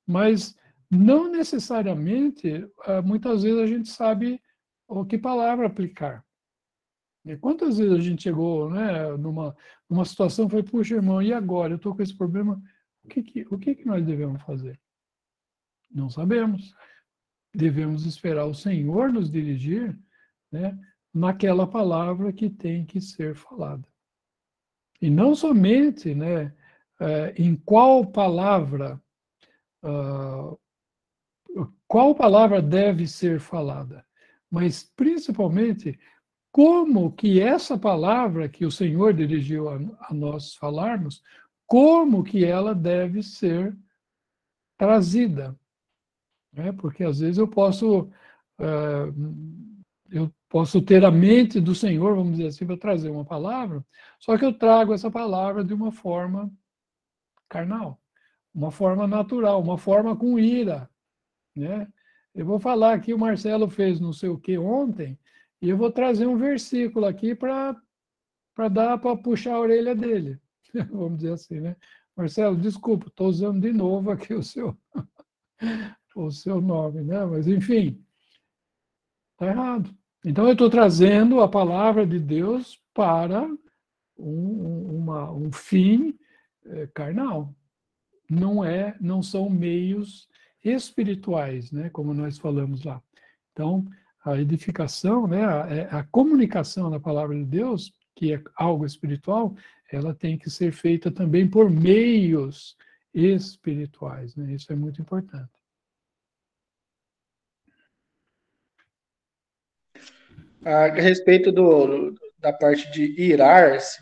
Mas não necessariamente, muitas vezes a gente sabe o que palavra aplicar. E quantas vezes a gente chegou, né, numa situação e foi, puxa, irmão, e agora? Eu estou com esse problema, o que nós devemos fazer? Não sabemos. Devemos esperar o Senhor nos dirigir, né, naquela palavra que tem que ser falada. E não somente, né, em ah, qual palavra deve ser falada, mas principalmente como que essa palavra que o Senhor dirigiu a nós falarmos, como que ela deve ser trazida, né? Porque às vezes eu posso ter a mente do Senhor, vamos dizer assim, para trazer uma palavra, só que eu trago essa palavra de uma forma carnal, uma forma natural, uma forma com ira, né? Eu vou falar aqui, o Marcelo fez não sei o que ontem, e eu vou trazer um versículo aqui para dar para puxar a orelha dele, vamos dizer assim, né? Marcelo, desculpa, estou usando de novo aqui o seu nome, né? Mas enfim, está errado. Então eu estou trazendo a palavra de Deus para um fim carnal. Não são meios espirituais, né? Como nós falamos lá. Então a edificação, né? A comunicação da palavra de Deus, que é algo espiritual, ela tem que ser feita também por meios espirituais, né? Isso é muito importante. A respeito da parte de irar-se,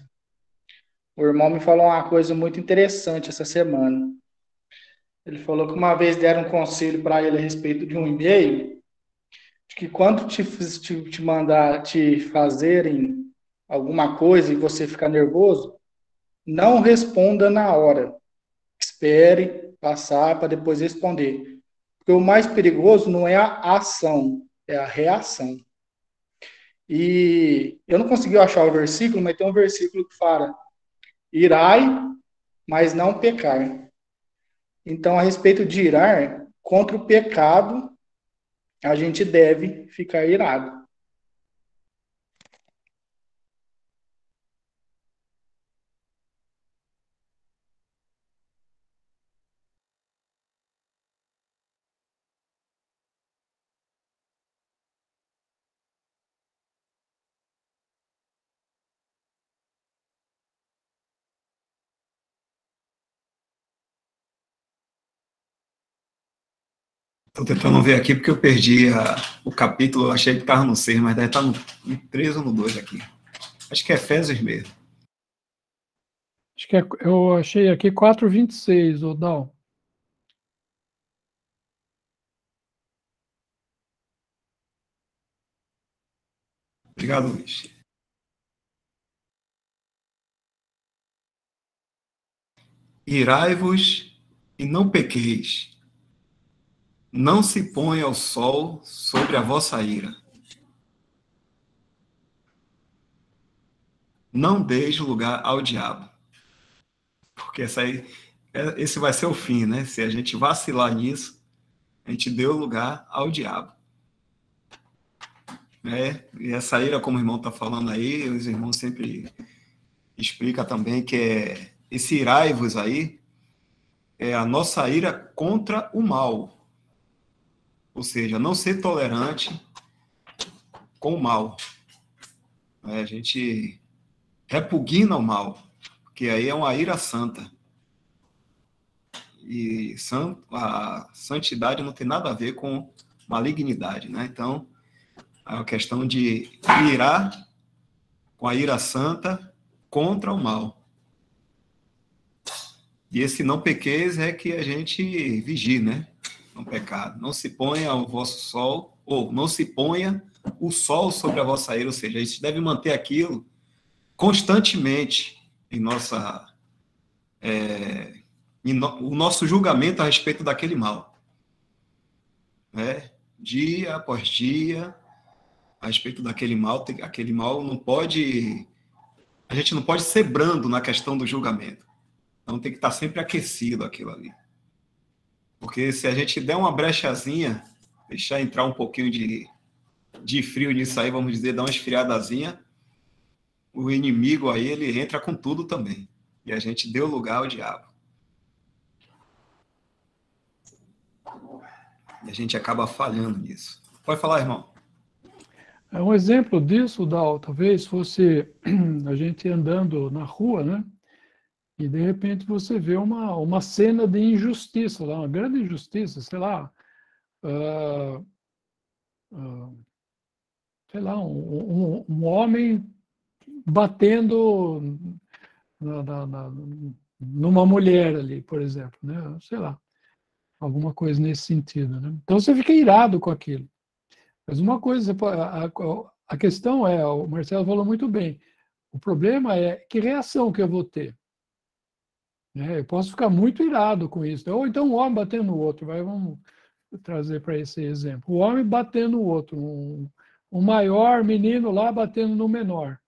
o irmão me falou uma coisa muito interessante essa semana. Ele falou que uma vez deram um conselho para ele a respeito de um e-mail, de que quando te mandar te fazerem alguma coisa e você ficar nervoso, não responda na hora. Espere passar para depois responder. Porque o mais perigoso não é a ação, é a reação. E eu não consegui achar o versículo, mas tem um versículo que fala: irai, mas não pecar. Então, a respeito de irar, contra o pecado, a gente deve ficar irado. Estou tentando ver aqui porque eu perdi o capítulo, eu achei que estava no 6, mas deve estar no 3 ou no 2 aqui. Acho que é Efésios mesmo. Acho que eu achei aqui 4:26, Odal. Obrigado, Luiz. Irai-vos e não pequeis. não se ponha o sol sobre a vossa ira. Não deixe lugar ao diabo. Porque esse vai ser o fim, né? Se a gente vacilar nisso, a gente deu lugar ao diabo. E essa ira, como o irmão está falando aí, os irmãos sempre explicam também que esse irai-vos aí é a nossa ira contra o mal. Ou seja, não ser tolerante com o mal. A gente repugna o mal, porque aí é uma ira santa. E a santidade não tem nada a ver com malignidade, né? Então, a questão de irar com a ira santa contra o mal. E esse não pequeis é que a gente vigie, né? No pecado. Não se ponha o vosso sol, ou não se ponha o sol sobre a vossa ira, ou seja, a gente deve manter aquilo constantemente em o nosso julgamento a respeito daquele mal. Dia após dia, a respeito daquele mal, aquele mal não pode... A gente não pode ser brando na questão do julgamento. Então tem que estar sempre aquecido aquilo ali. Porque se a gente der uma brechazinha, deixar entrar um pouquinho de frio nisso aí, vamos dizer, dar uma esfriadazinha, o inimigo aí, ele entra com tudo também. E a gente deu lugar ao diabo. E a gente acaba falhando nisso. Pode falar, irmão. Um exemplo disso, Dal, talvez fosse a gente andando na rua, né? E de repente você vê uma cena de injustiça, uma grande injustiça, sei lá, um homem batendo numa mulher ali, por exemplo, né? Sei lá, alguma coisa nesse sentido, né? Então você fica irado com aquilo. Mas uma coisa, a questão é, o Marcelo falou muito bem, o problema é que reação que eu vou ter. Eu posso ficar muito irado com isso. Ou então um homem batendo no outro, vamos trazer para esse exemplo. O homem batendo no outro, um maior menino lá batendo no menor.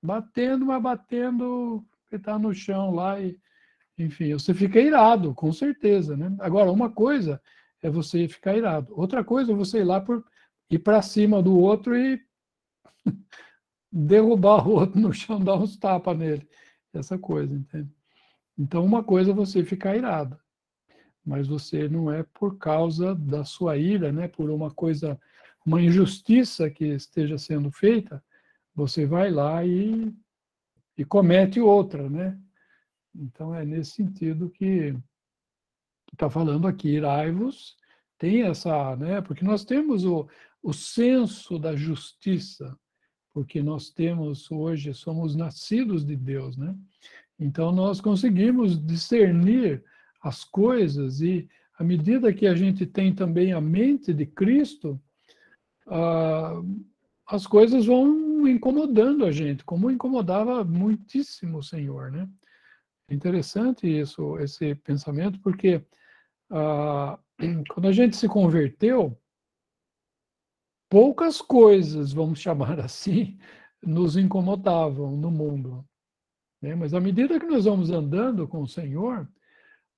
Batendo, mas batendo, ele está no chão lá, e, enfim, você fica irado, com certeza, né? Agora, uma coisa é você ficar irado, outra coisa é você ir para cima do outro e derrubar o outro no chão, dar uns tapas nele, essa coisa, entende? Então, uma coisa é você ficar irado, mas você não é por causa da sua ira, né? Por uma injustiça que esteja sendo feita, você vai lá e comete outra, né? Então, é nesse sentido que está falando aqui, irai-vos, tem essa, né? Porque nós temos o senso da justiça, porque nós temos hoje, somos nascidos de Deus, né? Então, nós conseguimos discernir as coisas e, à medida que a gente tem também a mente de Cristo, as coisas vão incomodando a gente, como incomodava muitíssimo o Senhor, né? É interessante isso, esse pensamento, porque quando a gente se converteu, poucas coisas, vamos chamar assim, nos incomodavam no mundo. Mas à medida que nós vamos andando com o Senhor,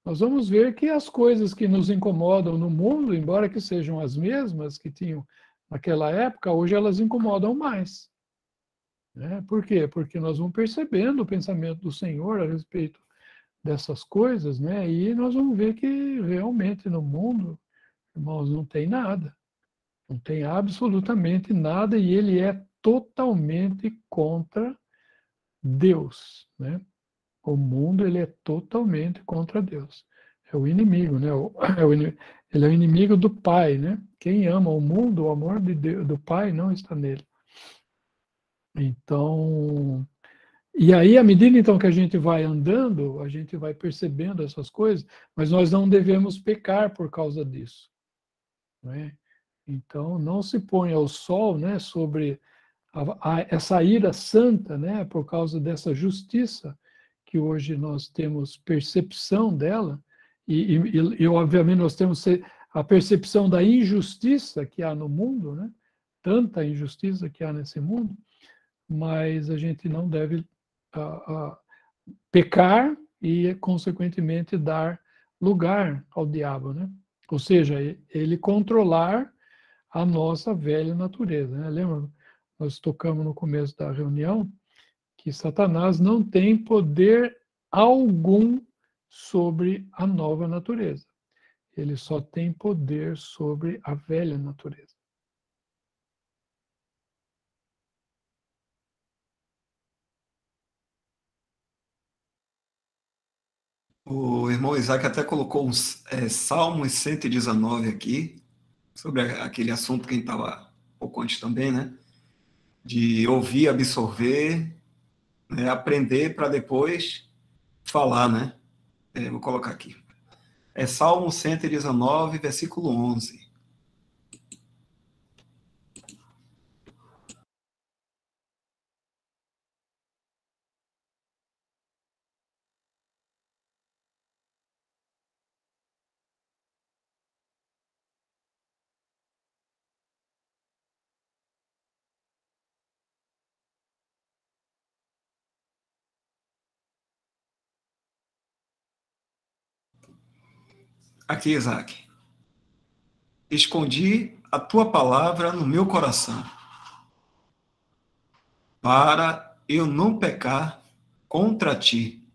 nós vamos ver que as coisas que nos incomodam no mundo, embora que sejam as mesmas que tinham naquela época, hoje elas incomodam mais. Por quê? Porque nós vamos percebendo o pensamento do Senhor a respeito dessas coisas, né? E nós vamos ver que realmente no mundo, irmãos, não tem nada. Não tem absolutamente nada e ele é totalmente contra Deus, né? O mundo, ele é totalmente contra Deus. É o inimigo, né? Ele é o inimigo do Pai, né? Quem ama o mundo, o amor de Deus, do Pai não está nele. Então, e aí, à medida então que a gente vai andando, a gente vai percebendo essas coisas, mas nós não devemos pecar por causa disso, né? Então, não se ponha o sol, né, sobre essa ira santa, né, por causa dessa justiça que hoje nós temos percepção dela, e obviamente nós temos a percepção da injustiça que há no mundo, né? Tanta injustiça que há nesse mundo, mas a gente não deve pecar e, consequentemente, dar lugar ao diabo, né? Ou seja, ele controlar a nossa velha natureza, né? Lembra? Nós tocamos no começo da reunião que Satanás não tem poder algum sobre a nova natureza. Ele só tem poder sobre a velha natureza. O irmão Isaac até colocou Salmos 119 aqui, sobre aquele assunto que a gente estava um pouco antes também, né? De ouvir, absorver, né? Aprender para depois falar, né? Vou colocar aqui. É Salmo 119, versículo 11. Aqui, Isaac. Escondi a tua palavra no meu coração, para eu não pecar contra ti.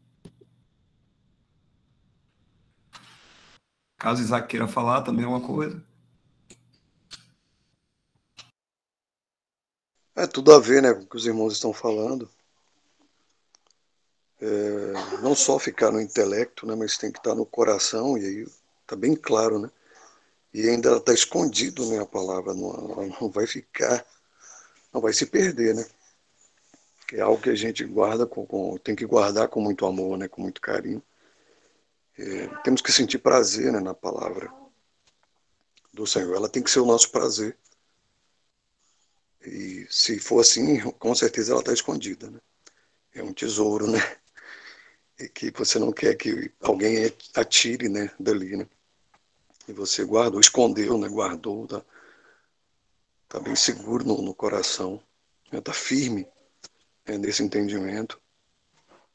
Caso Isaac queira falar também uma coisa. É tudo a ver, né, com o que os irmãos estão falando. Não só ficar no intelecto, né, mas tem que estar no coração, e aí está bem claro, né? E ainda está escondido, né, a palavra, não vai ficar, não vai se perder, né? É algo que a gente guarda, tem que guardar com muito amor, né, com muito carinho. Temos que sentir prazer, né, na palavra do Senhor. Ela tem que ser o nosso prazer. E se for assim, com certeza ela está escondida, né? É um tesouro, né? E que você não quer que alguém atire, né, dali, né? E você guardou, escondeu, né? Guardou, tá bem seguro no coração, né? Tá firme, né, nesse entendimento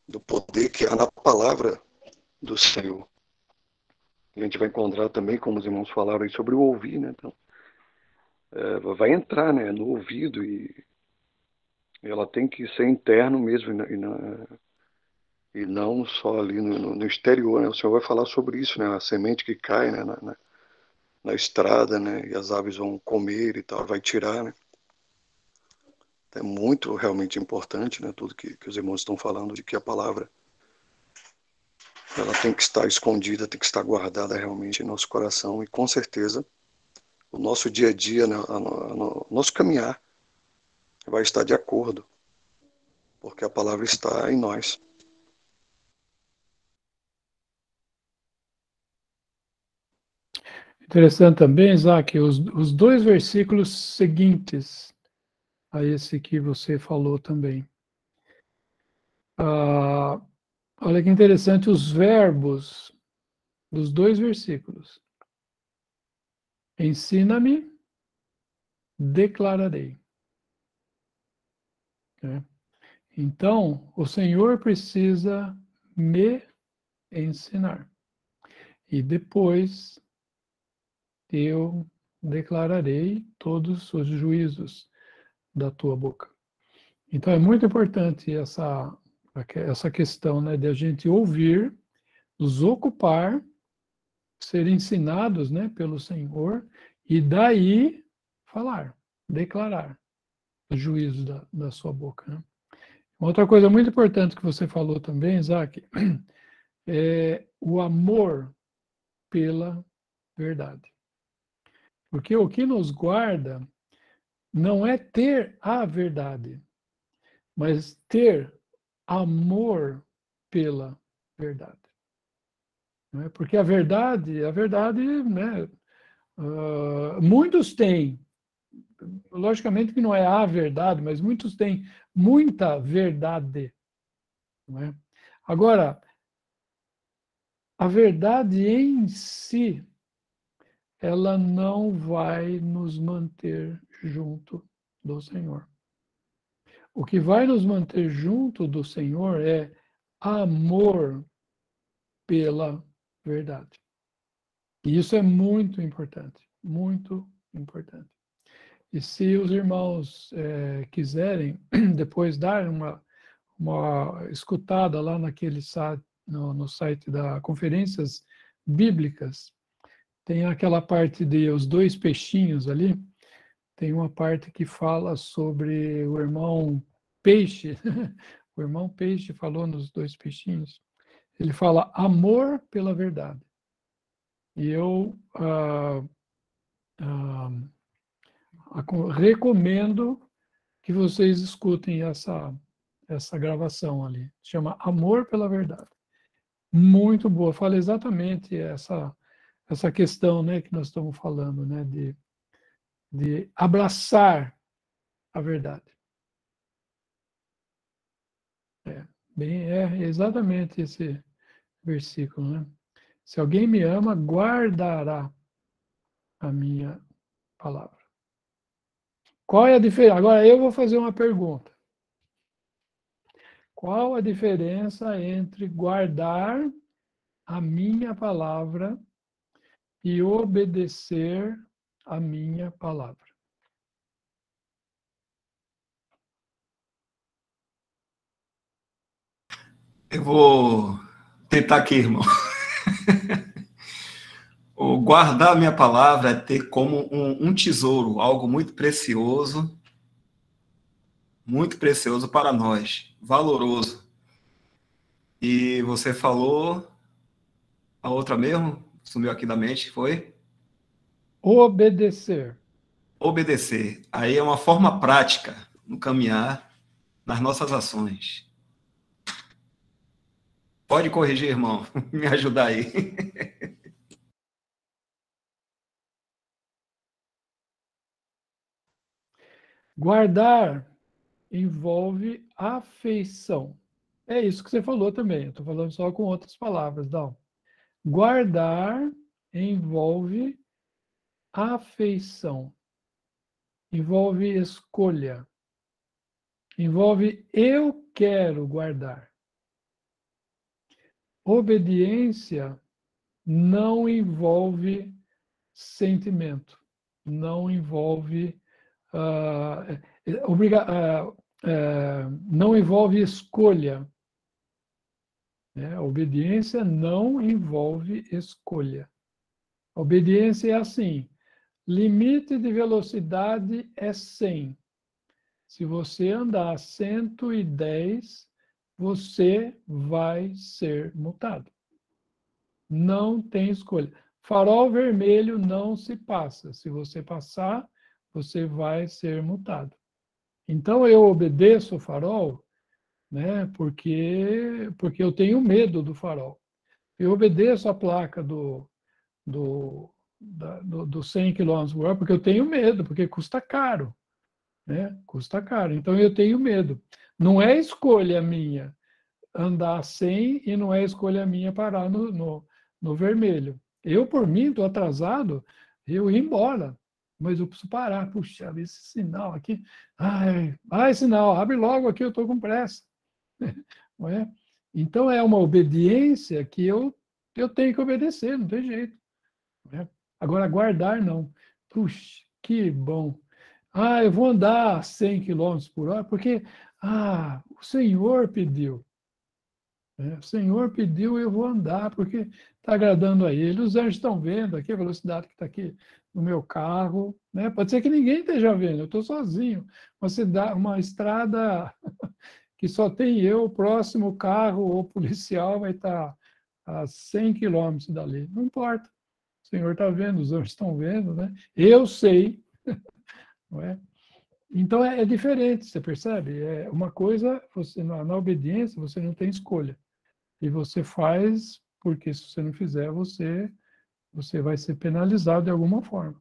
do poder que há na palavra do Senhor. A gente vai encontrar também, como os irmãos falaram aí, sobre o ouvir, né? Então, vai entrar, né, no ouvido, e ela tem que ser interno mesmo, e não só ali no exterior, né? O Senhor vai falar sobre isso, né? A semente que cai, né, na estrada, né? E as aves vão comer e tal, vai tirar, né? É muito realmente importante, né? Tudo que os irmãos estão falando, de que a palavra ela tem que estar escondida, tem que estar guardada realmente em nosso coração, e com certeza o nosso dia a dia, né, nosso caminhar vai estar de acordo, porque a palavra está em nós. Interessante também, Isaac, os dois versículos seguintes a esse que você falou também. Olha que interessante os verbos dos dois versículos. Ensina-me, declararei. Então, o Senhor precisa me ensinar. E depois eu declararei todos os juízos da tua boca. Então, é muito importante essa questão, né, de a gente ouvir, nos ocupar, ser ensinados, né, pelo Senhor, e daí falar, declarar o juízo da sua boca. Né? Outra coisa muito importante que você falou também, Isaac, é o amor pela verdade. Porque o que nos guarda não é ter a verdade, mas ter amor pela verdade. Não é? Porque a verdade, né, muitos têm, logicamente que não é a verdade, mas muitos têm muita verdade. Não é? Agora, a verdade em si ela não vai nos manter junto do Senhor. O que vai nos manter junto do Senhor é amor pela verdade. E isso é muito importante, muito importante. E se os irmãos quiserem depois dar uma escutada lá naquele site, no site da Conferências Bíblicas, tem aquela parte de os dois peixinhos ali, tem uma parte que fala sobre o irmão Peixe, o irmão Peixe falou nos dois peixinhos, ele fala amor pela verdade. E eu recomendo que vocês escutem essa gravação ali. Chama Amor pela Verdade. Muito boa. Fala exatamente essa questão, né, que nós estamos falando, né, de abraçar a verdade. É exatamente esse versículo, né? Se alguém me ama, guardará a minha palavra. Qual é a diferença? Agora eu vou fazer uma pergunta. Qual a diferença entre guardar a minha palavra e obedecer a minha palavra? Eu vou tentar aqui, irmão. O guardar a minha palavra é ter como um tesouro, algo muito precioso para nós, valoroso. E você falou, a outra mesmo, sumiu aqui da mente, foi? Obedecer. Obedecer. Aí é uma forma prática no caminhar, nas nossas ações. Pode corrigir, irmão, me ajudar aí. Guardar envolve afeição. É isso que você falou também. Eu estou falando só com outras palavras, não. Guardar envolve afeição. Envolve escolha. Envolve eu quero guardar. Obediência não envolve sentimento. Não envolve não envolve escolha. Obediência não envolve escolha. Obediência é assim: limite de velocidade é 100. Se você andar a 110, você vai ser multado. Não tem escolha. Farol vermelho não se passa. Se você passar, você vai ser multado. Então, eu obedeço o farol, né, porque eu tenho medo do farol. Eu obedeço a placa do 100 km por hora porque eu tenho medo, porque custa caro. Né? Custa caro. Então, eu tenho medo. Não é escolha minha andar 100 e não é escolha minha parar no vermelho. Eu, por mim, estou atrasado, eu ia embora. Mas eu preciso parar. Puxa, esse sinal aqui. Ai, sinal, abre logo aqui, eu estou com pressa. Não é? Então, é uma obediência que eu tenho que obedecer, não tem jeito. Não é? Agora, guardar, não. Puxa, que bom. Eu vou andar 100 km por hora porque o Senhor pediu. O Senhor pediu, eu vou andar, porque está agradando a Ele. Os anjos estão vendo aqui a velocidade que está aqui no meu carro. Né? Pode ser que ninguém esteja vendo, eu estou sozinho. Uma estrada que só tem eu, o próximo carro ou policial vai estar a 100 quilômetros dali. Não importa. O Senhor está vendo, os anjos estão vendo. Né? Eu sei. Não é? Então, é diferente, você percebe? É uma coisa, você na obediência, você não tem escolha. E você faz, porque se você não fizer, você vai ser penalizado de alguma forma.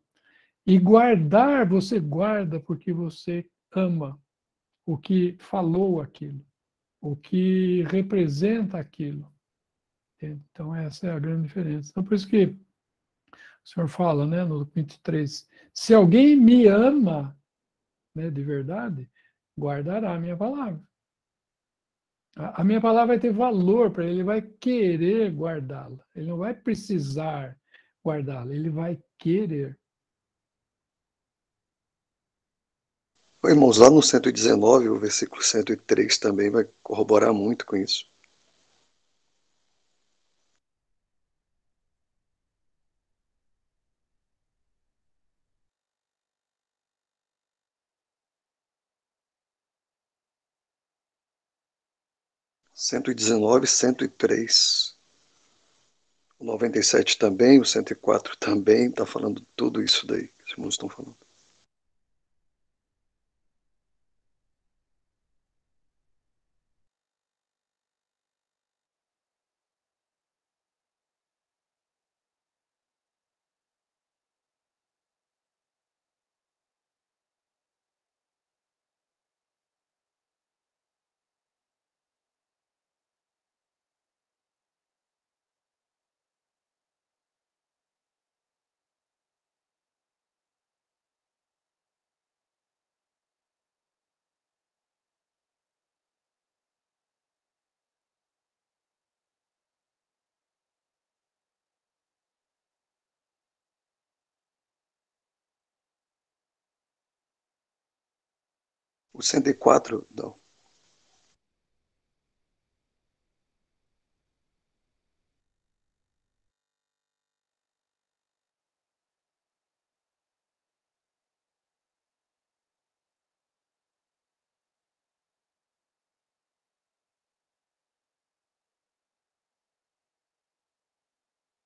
E guardar, você guarda porque você ama o que falou aquilo, o que representa aquilo. Então, essa é a grande diferença. Então, por isso que o Senhor fala, né, no 23, se alguém me ama, né, de verdade, guardará a minha palavra. A minha palavra vai ter valor para ele, ele vai querer guardá-la. Ele não vai precisar guardá-la, ele vai querer. Irmãos, lá no 119, o versículo 103 também vai corroborar muito com isso. Cento e 103. O 97 também, o 104 também, está falando tudo isso daí que os irmãos estão falando. O 104, não.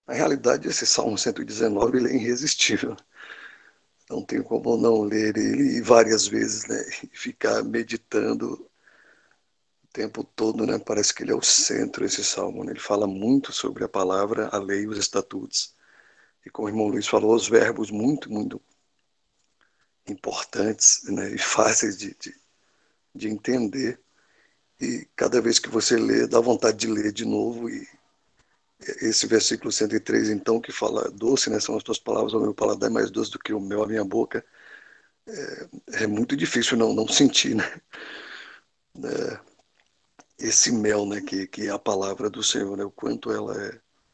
Na realidade, esse Salmo 119 ele é irresistível. Não tem como não ler ele várias vezes, né? E ficar meditando o tempo todo, né? Parece que ele é o centro, esse salmo, né? Ele fala muito sobre a palavra, a lei e os estatutos. E como o irmão Luiz falou, os verbos muito, muito importantes, né? E fáceis de entender. E cada vez que você lê, dá vontade de ler de novo. E esse versículo 103, então, que fala doce, né? São as tuas palavras ao meu paladar, mais doce do que o mel à minha boca. É muito difícil não sentir, né? Esse mel, né? Que é a palavra do Senhor, né? O quanto ela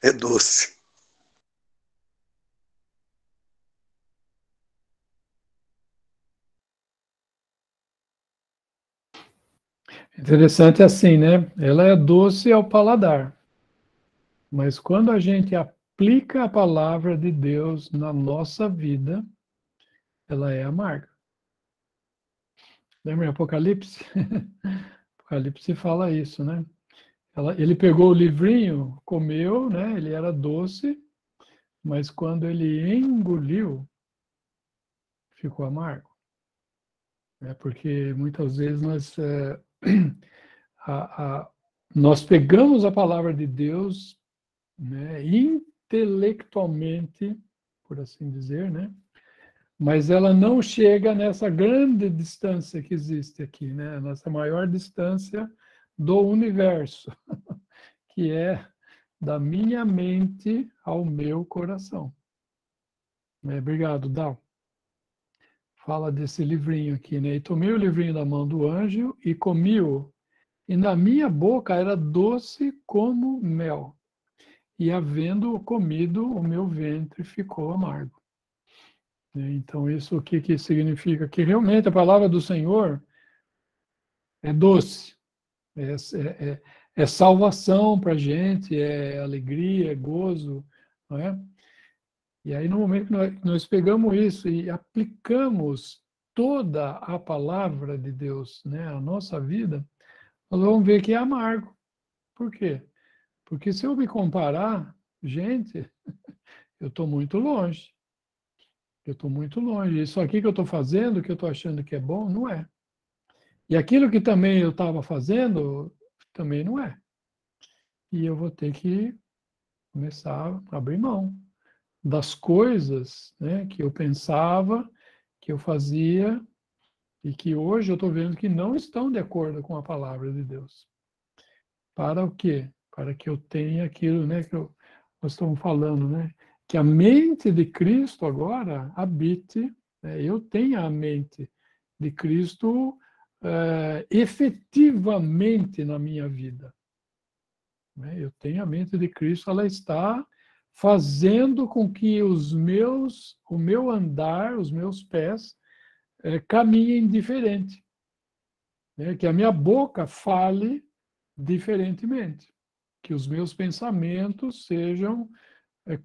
é doce. Interessante assim, né? Ela é doce ao paladar, mas quando a gente aplica a palavra de Deus na nossa vida, ela é amarga. Lembra em Apocalipse? Apocalipse fala isso, né? Ele pegou o livrinho, comeu, né? Ele era doce, mas quando ele engoliu, ficou amargo. Porque muitas vezes nós pegamos a palavra de Deus, né, intelectualmente, por assim dizer, né? Mas ela não chega nessa grande distância que existe aqui, né? Nessa maior distância do universo, que é da minha mente ao meu coração. Obrigado, Dal. Fala desse livrinho aqui, né? E tomei o livrinho da mão do anjo e comi-o, e na minha boca era doce como mel. E havendo comido, o meu ventre ficou amargo. Então, isso o que significa? Que realmente a palavra do Senhor é doce, é salvação para a gente, é alegria, é gozo, não é? E aí, no momento que nós pegamos isso e aplicamos toda a palavra de Deus, né, à nossa vida, nós vamos ver que é amargo. Por quê? Porque se eu me comparar, gente, eu estou muito longe. Eu estou muito longe. Isso aqui que eu estou fazendo, que eu estou achando que é bom, não é. E aquilo que também eu estava fazendo, também não é. E eu vou ter que começar a abrir mão das coisas, né, que eu pensava, que eu fazia, e que hoje eu estou vendo que não estão de acordo com a palavra de Deus. Para o quê? Para que eu tenha aquilo, né, nós estamos falando, né? que a mente de Cristo agora habite, né, eu tenha a mente de Cristo efetivamente na minha vida. Né? Eu tenho a mente de Cristo, ela está fazendo com que o meu andar, os meus pés, caminhem diferente. Né? Que a minha boca fale diferentemente. Que os meus pensamentos sejam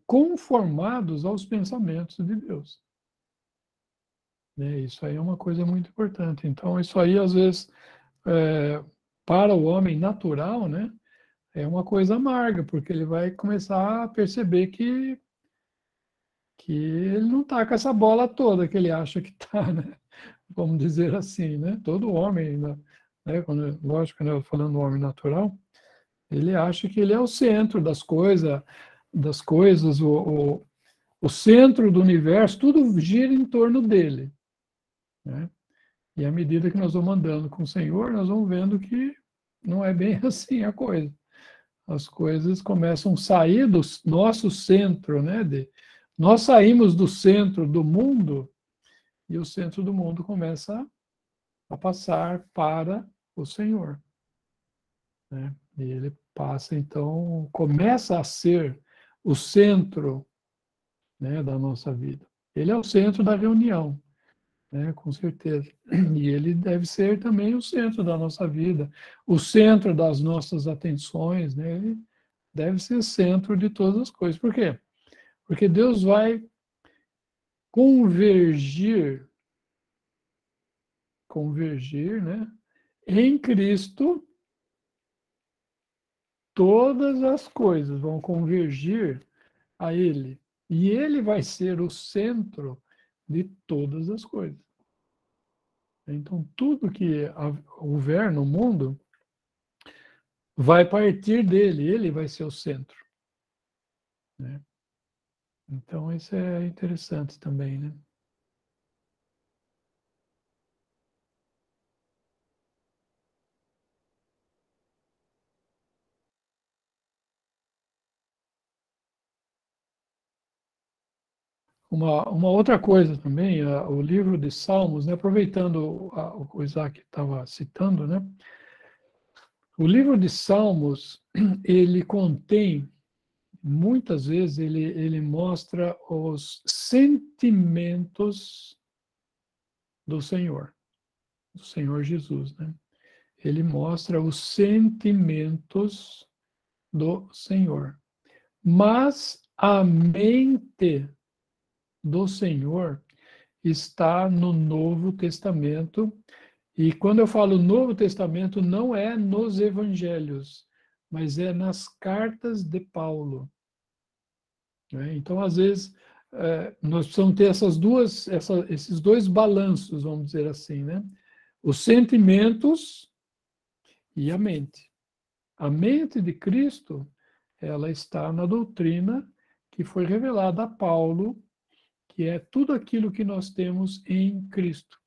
conformados aos pensamentos de Deus. Né? Isso aí é uma coisa muito importante. Então, isso aí, às vezes, para o homem natural, né, é uma coisa amarga, porque ele vai começar a perceber que ele não está com essa bola toda que ele acha que está, né? Vamos dizer assim, né? Todo homem, né, lógico, né, falando do homem natural, ele acha que ele é o centro das coisas, o centro do universo, tudo gira em torno dele. Né? E à medida que nós vamos andando com o Senhor, nós vamos vendo que não é bem assim a coisa. As coisas começam a sair do nosso centro, né? Nós saímos do centro do mundo e o centro do mundo começa a passar para o Senhor. Né? E ele passa, então, começa a ser o centro, né, da nossa vida. Ele é o centro da reunião, né, com certeza. E ele deve ser também o centro da nossa vida, o centro das nossas atenções, né? Ele deve ser centro de todas as coisas. Por quê? Porque Deus vai convergir, né, em Cristo, todas as coisas vão convergir a Ele. E Ele vai ser o centro de todas as coisas. Então, tudo que houver no mundo vai partir dele, ele vai ser o centro. Né? Então, isso é interessante também, né? Uma outra coisa também, o livro de Salmos, né, aproveitando o que o Isaac estava citando, né, o livro de Salmos, ele contém, muitas vezes, ele mostra os sentimentos do Senhor Jesus, né? Ele mostra os sentimentos do Senhor. Mas a mente do Senhor está no Novo Testamento. E quando eu falo Novo Testamento, não é nos evangelhos, mas é nas cartas de Paulo. Né? Então, às vezes, nós precisamos ter esses dois balanços, vamos dizer assim, né? Os sentimentos e a mente. A mente de Cristo, ela está na doutrina que foi revelada a Paulo, que é tudo aquilo que nós temos em Cristo.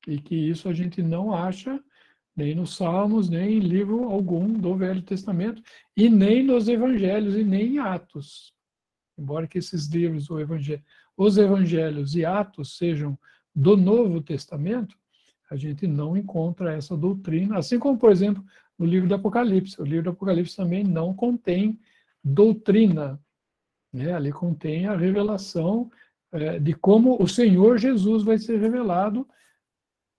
E que isso a gente não acha nem nos Salmos, nem em livro algum do Velho Testamento, e nem nos Evangelhos, e nem em Atos. Embora que esses livros, os Evangelhos e Atos, sejam do Novo Testamento, a gente não encontra essa doutrina, assim como, por exemplo, no livro do Apocalipse. O livro do Apocalipse também não contém doutrina. Né? Ali contém a revelação de como o Senhor Jesus vai ser revelado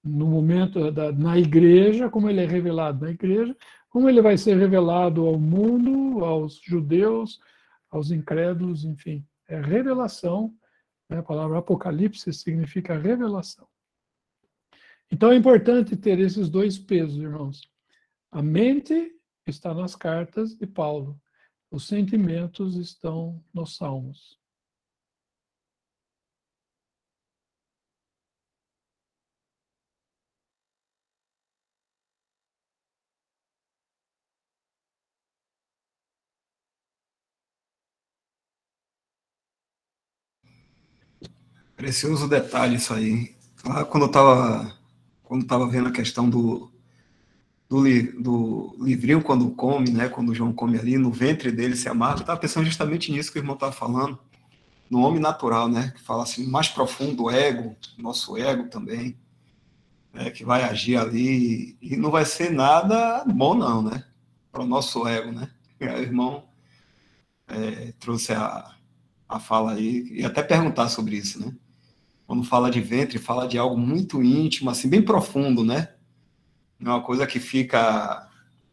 no momento na igreja, como ele é revelado na igreja, como ele vai ser revelado ao mundo, aos judeus, aos incrédulos, enfim. É revelação, né? A palavra Apocalipse significa revelação. Então é importante ter esses dois pesos, irmãos. A mente está nas cartas de Paulo, os sentimentos estão nos Salmos. Precioso detalhe isso aí. Lá quando eu estava vendo a questão do livrinho quando come, né? Quando o João come ali, no ventre dele se amarga, eu estava pensando justamente nisso que o irmão estava falando, no homem natural, né? Que fala assim, mais profundo, o ego, nosso ego também, né? Que vai agir ali e não vai ser nada bom, não, né? Para o nosso ego, né? E aí, o irmão trouxe a fala aí, e até perguntar sobre isso, né? Quando fala de ventre, fala de algo muito íntimo, assim, bem profundo, né? Não é uma coisa que fica,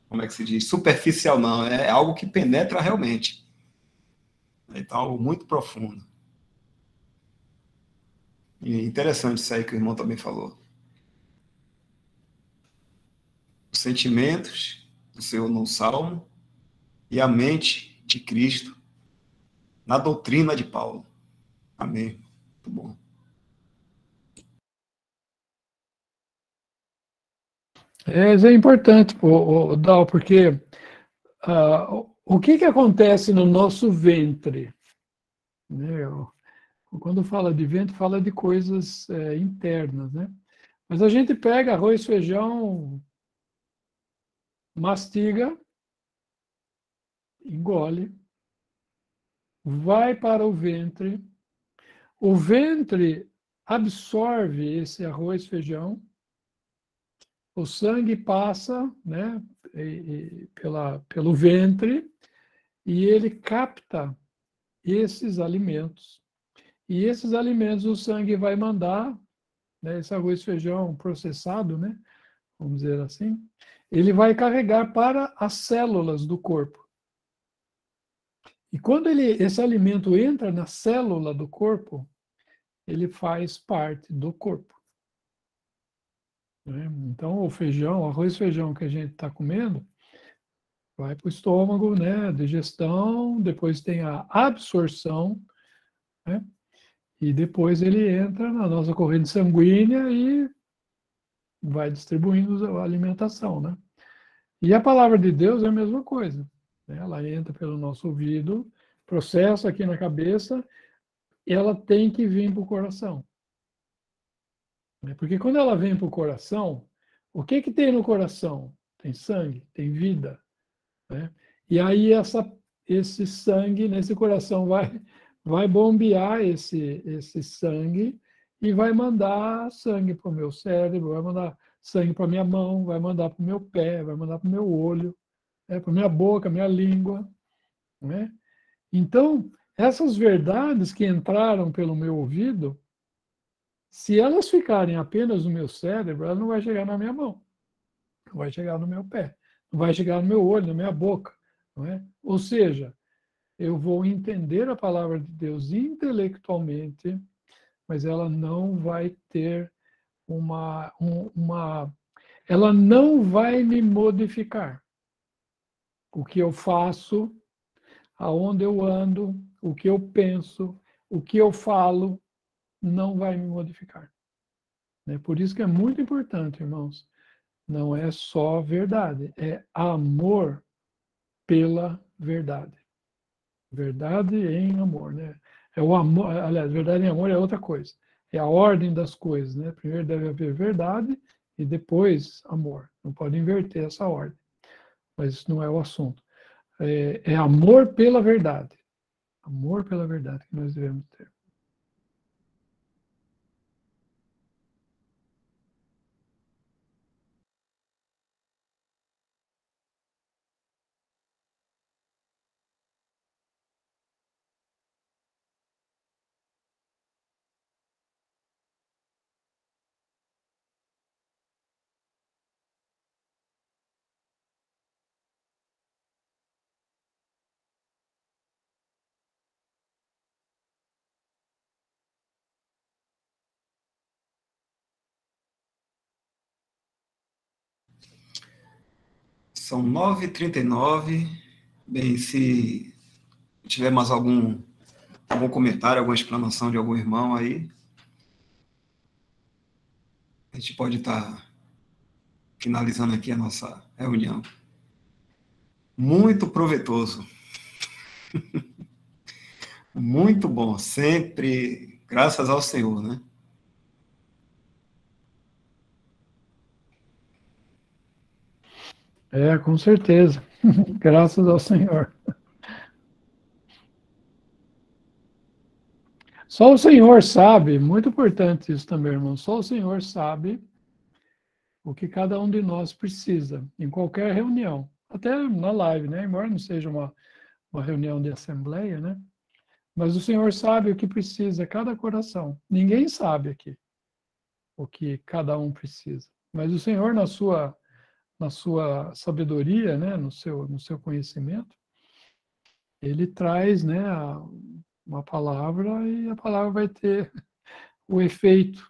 como é que se diz, superficial, não. É algo que penetra realmente. Então, algo muito profundo. E interessante isso aí que o irmão também falou. Os sentimentos do Senhor no Salmo e a mente de Cristo na doutrina de Paulo. Amém. Muito bom. Isso é importante, Dal, porque o que acontece no nosso ventre? Né? Quando fala de ventre, fala de coisas internas, né? Mas a gente pega arroz, feijão, mastiga, engole, vai para o ventre absorve esse arroz, feijão, o sangue passa, né, pelo ventre e ele capta esses alimentos. E esses alimentos o sangue vai mandar, né, esse arroz, feijão processado, né, vamos dizer assim, ele vai carregar para as células do corpo. E quando esse alimento entra na célula do corpo, ele faz parte do corpo. Né? Então, o feijão, o arroz e feijão que a gente está comendo, vai para o estômago, né? Digestão, depois tem a absorção, né? E depois ele entra na nossa corrente sanguínea e vai distribuindo a alimentação, né? E a palavra de Deus é a mesma coisa. Né? Ela entra pelo nosso ouvido, processa aqui na cabeça, e ela tem que vir para o coração. Porque quando ela vem para o coração, o que tem no coração? Tem sangue, tem vida. Né? E aí esse sangue nesse coração vai bombear esse sangue e vai mandar sangue para o meu cérebro, vai mandar sangue para a minha mão, vai mandar para o meu pé, vai mandar para o meu olho, para a minha boca, minha língua. Né? Então, essas verdades que entraram pelo meu ouvido, se elas ficarem apenas no meu cérebro, ela não vai chegar na minha mão, não vai chegar no meu pé, não vai chegar no meu olho, na minha boca. Não é? Ou seja, eu vou entender a palavra de Deus intelectualmente, mas ela não vai ter ela não vai me modificar. O que eu faço, aonde eu ando, o que eu penso, o que eu falo, não vai me modificar. Por isso que é muito importante, irmãos, não é só verdade, é amor pela verdade. Verdade em amor, né? É o amor, aliás, verdade em amor é outra coisa. É a ordem das coisas, né? Primeiro deve haver verdade e depois amor. Não pode inverter essa ordem. Mas isso não é o assunto. É amor pela verdade. Amor pela verdade que nós devemos ter. São 9h39. Bem, se tiver mais algum comentário, alguma explanação de algum irmão aí, a gente pode estar finalizando aqui a nossa reunião. Muito proveitoso. Muito bom. Sempre, graças ao Senhor, né? Com certeza. Graças ao Senhor. Só o Senhor sabe, muito importante isso também, irmão. Só o Senhor sabe o que cada um de nós precisa, em qualquer reunião. Até na live, né? Embora não seja uma reunião de assembleia, né? Mas o Senhor sabe o que precisa cada coração. Ninguém sabe aqui o que cada um precisa. Mas o Senhor, na sua sabedoria, né? no seu conhecimento, Ele traz, né? Uma palavra e a palavra vai ter o efeito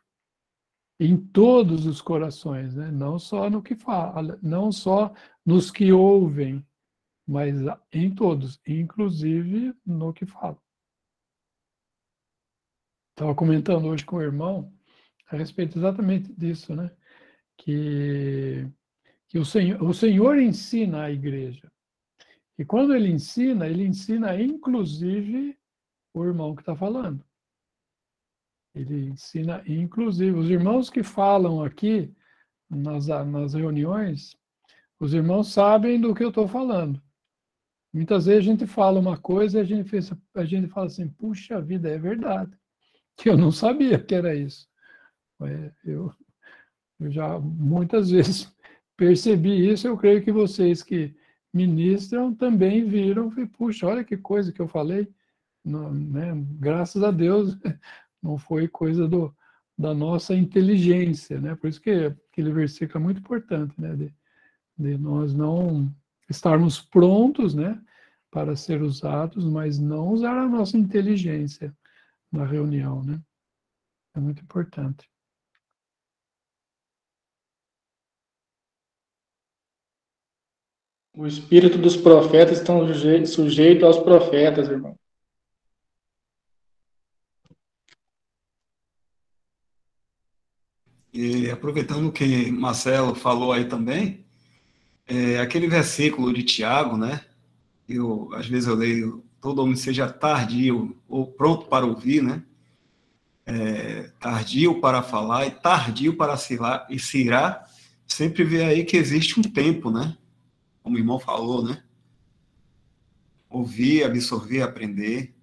em todos os corações, né? Não só no que fala, não só nos que ouvem, mas em todos, inclusive no que fala. Estava comentando hoje com o irmão a respeito exatamente disso, né? Que o Senhor ensina a igreja. E quando ele ensina inclusive o irmão que está falando. Ele ensina inclusive. Os irmãos que falam aqui nas reuniões, os irmãos sabem do que eu estou falando. Muitas vezes a gente fala uma coisa e a gente fala assim, puxa vida, é verdade. Que eu não sabia que era isso. Eu já muitas vezes percebi isso, eu creio que vocês que ministram também viram, e, puxa, olha que coisa que eu falei. Não, né? Graças a Deus, não foi coisa da nossa inteligência, né? Por isso que aquele versículo é muito importante, né? De nós não estarmos prontos, né? Para ser usados, mas não usar a nossa inteligência na reunião, né? É muito importante. O espírito dos profetas estão sujeito aos profetas, irmão. E aproveitando o que Marcelo falou aí também, aquele versículo de Tiago, né? Às vezes eu leio, todo homem seja tardio ou pronto para ouvir, né? Tardio para falar e tardio para se irar, sempre vê aí que existe um tempo, né? Como o irmão falou, né? Ouvir, absorver, aprender.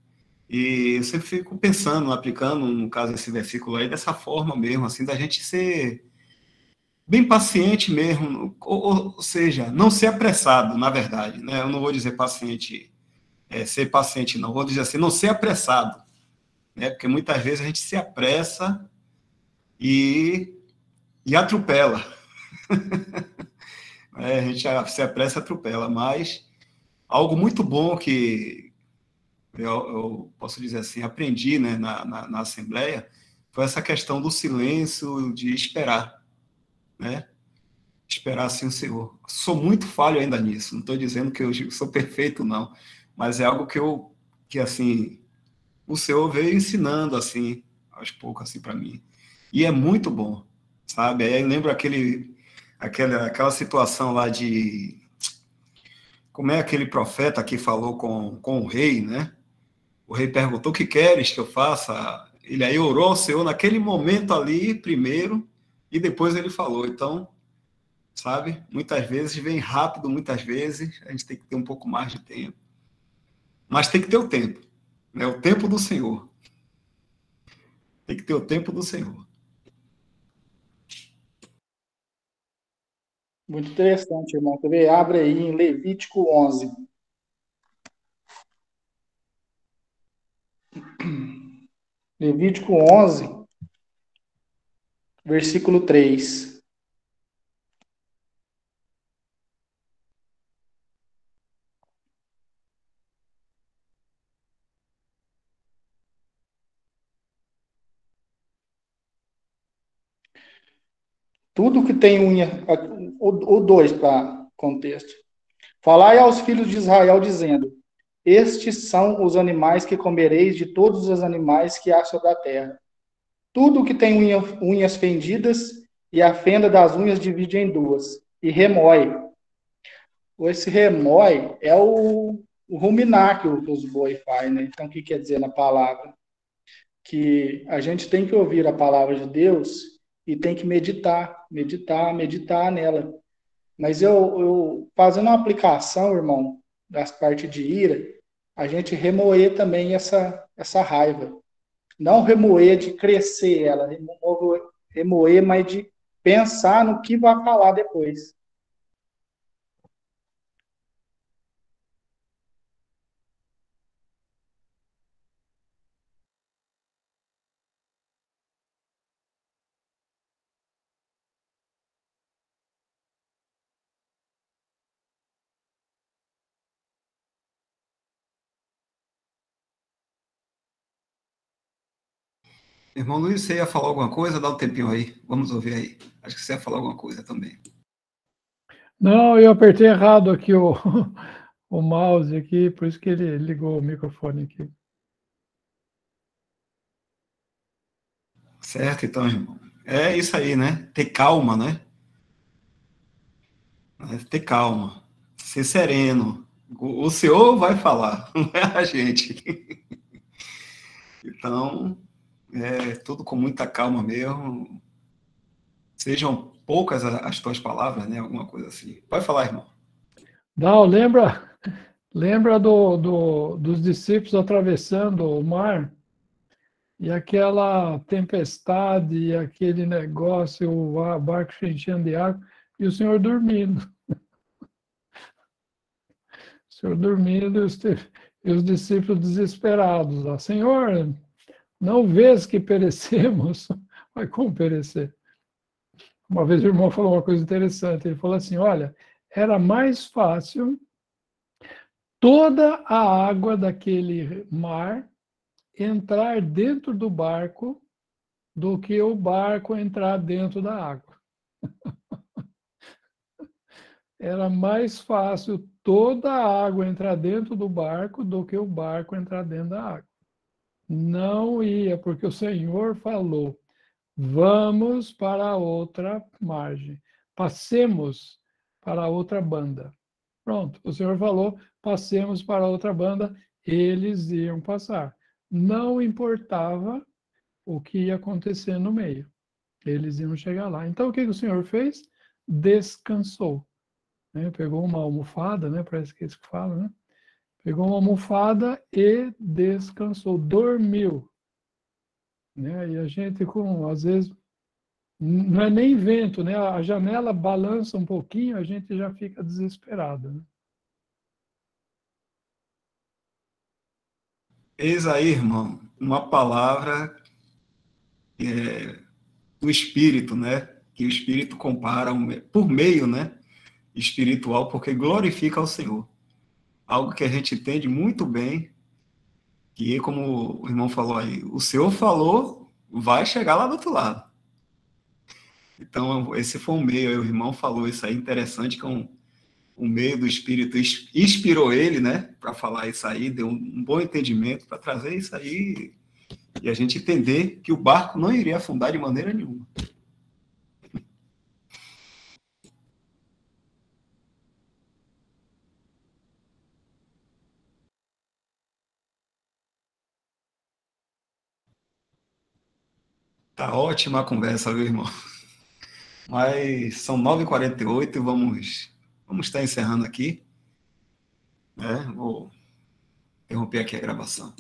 E eu sempre fico pensando, aplicando, no caso, esse versículo aí, dessa forma mesmo, assim, da gente ser bem paciente mesmo, ou seja, não ser apressado, na verdade, né? Eu não vou dizer paciente, ser paciente, não, vou dizer assim, não ser apressado, né? Porque muitas vezes a gente se apressa e atropela. A gente se apressa e atropela, mas algo muito bom que eu posso dizer assim, aprendi, né, na Assembleia, foi essa questão do silêncio, de esperar, né? Esperar assim o Senhor. Sou muito falho ainda nisso, não estou dizendo que eu sou perfeito, não, mas é algo que assim, o Senhor veio ensinando, assim, aos poucos, assim, para mim. E é muito bom, sabe? Aí lembro aquela situação lá de... Como é aquele profeta que falou com o rei, né? O rei perguntou, o que queres que eu faça? Ele aí orou ao Senhor naquele momento ali, primeiro, e depois ele falou. Então, sabe? Muitas vezes vem rápido, muitas vezes a gente tem que ter um pouco mais de tempo. Mas tem que ter o tempo, né? O tempo do Senhor. Tem que ter o tempo do Senhor. Muito interessante, irmão. Quer ver? Abre aí em Levítico 11. Levítico 11, versículo 3. Tudo que tem unha, o 2 para contexto. Falai aos filhos de Israel, dizendo: estes são os animais que comereis de todos os animais que há sobre a terra. Tudo que tem unhas fendidas, e a fenda das unhas divide em duas, e remói. Esse remói é o ruminar que os boi faz, né? Então, o que quer dizer na palavra? Que a gente tem que ouvir a palavra de Deus e tem que meditar nela. Mas eu fazendo uma aplicação, irmão, das partes de ira, a gente remoer também essa raiva. Não remoer de crescer ela, remoer, mas de pensar no que vai falar depois. Irmão Luiz, você ia falar alguma coisa? Dá um tempinho aí. Vamos ouvir aí. Acho que você ia falar alguma coisa também. Não, eu apertei errado aqui o mouse aqui, por isso que ele ligou o microfone aqui. Certo, então, irmão. É isso aí, né? Ter calma, né? Ter calma. Ser sereno. O Senhor vai falar, não é a gente. Então, tudo com muita calma mesmo. Sejam poucas as tuas palavras, né? Alguma coisa assim. Pode falar, irmão. Não, lembra dos discípulos atravessando o mar e aquela tempestade e aquele negócio, o barco se enchendo de água e o Senhor dormindo. O Senhor dormindo e os discípulos desesperados lá. Senhor, não vês que perecemos? Mas como perecer? Uma vez o irmão falou uma coisa interessante. Ele falou assim: olha, era mais fácil toda a água daquele mar entrar dentro do barco do que o barco entrar dentro da água. Era mais fácil toda a água entrar dentro do barco do que o barco entrar dentro da água. Não ia, porque o Senhor falou: vamos para a outra margem, passemos para a outra banda. Pronto, o Senhor falou: passemos para a outra banda, eles iam passar. Não importava o que ia acontecer no meio, eles iam chegar lá. Então, o que o Senhor fez? Descansou. Né? Pegou uma almofada, né? Parece que é isso que fala, né? Pegou uma almofada e descansou, dormiu. Né? E a gente, às vezes, não é nem vento, né? A janela balança um pouquinho, a gente já fica desesperado. Né? Eis aí, irmão, uma palavra do Espírito, né? Que o Espírito compara por meio, né? Espiritual, porque glorifica ao Senhor. Algo que a gente entende muito bem, que como o irmão falou aí, o Senhor falou, vai chegar lá do outro lado. Então, esse foi um meio, aí o irmão falou isso aí, interessante, que é um meio do Espírito, inspirou ele, né, para falar isso aí, deu um bom entendimento para trazer isso aí e a gente entender que o barco não iria afundar de maneira nenhuma. Tá ótima a conversa, viu, irmão? Mas são 9h48 e vamos estar encerrando aqui. Né? Vou interromper aqui a gravação.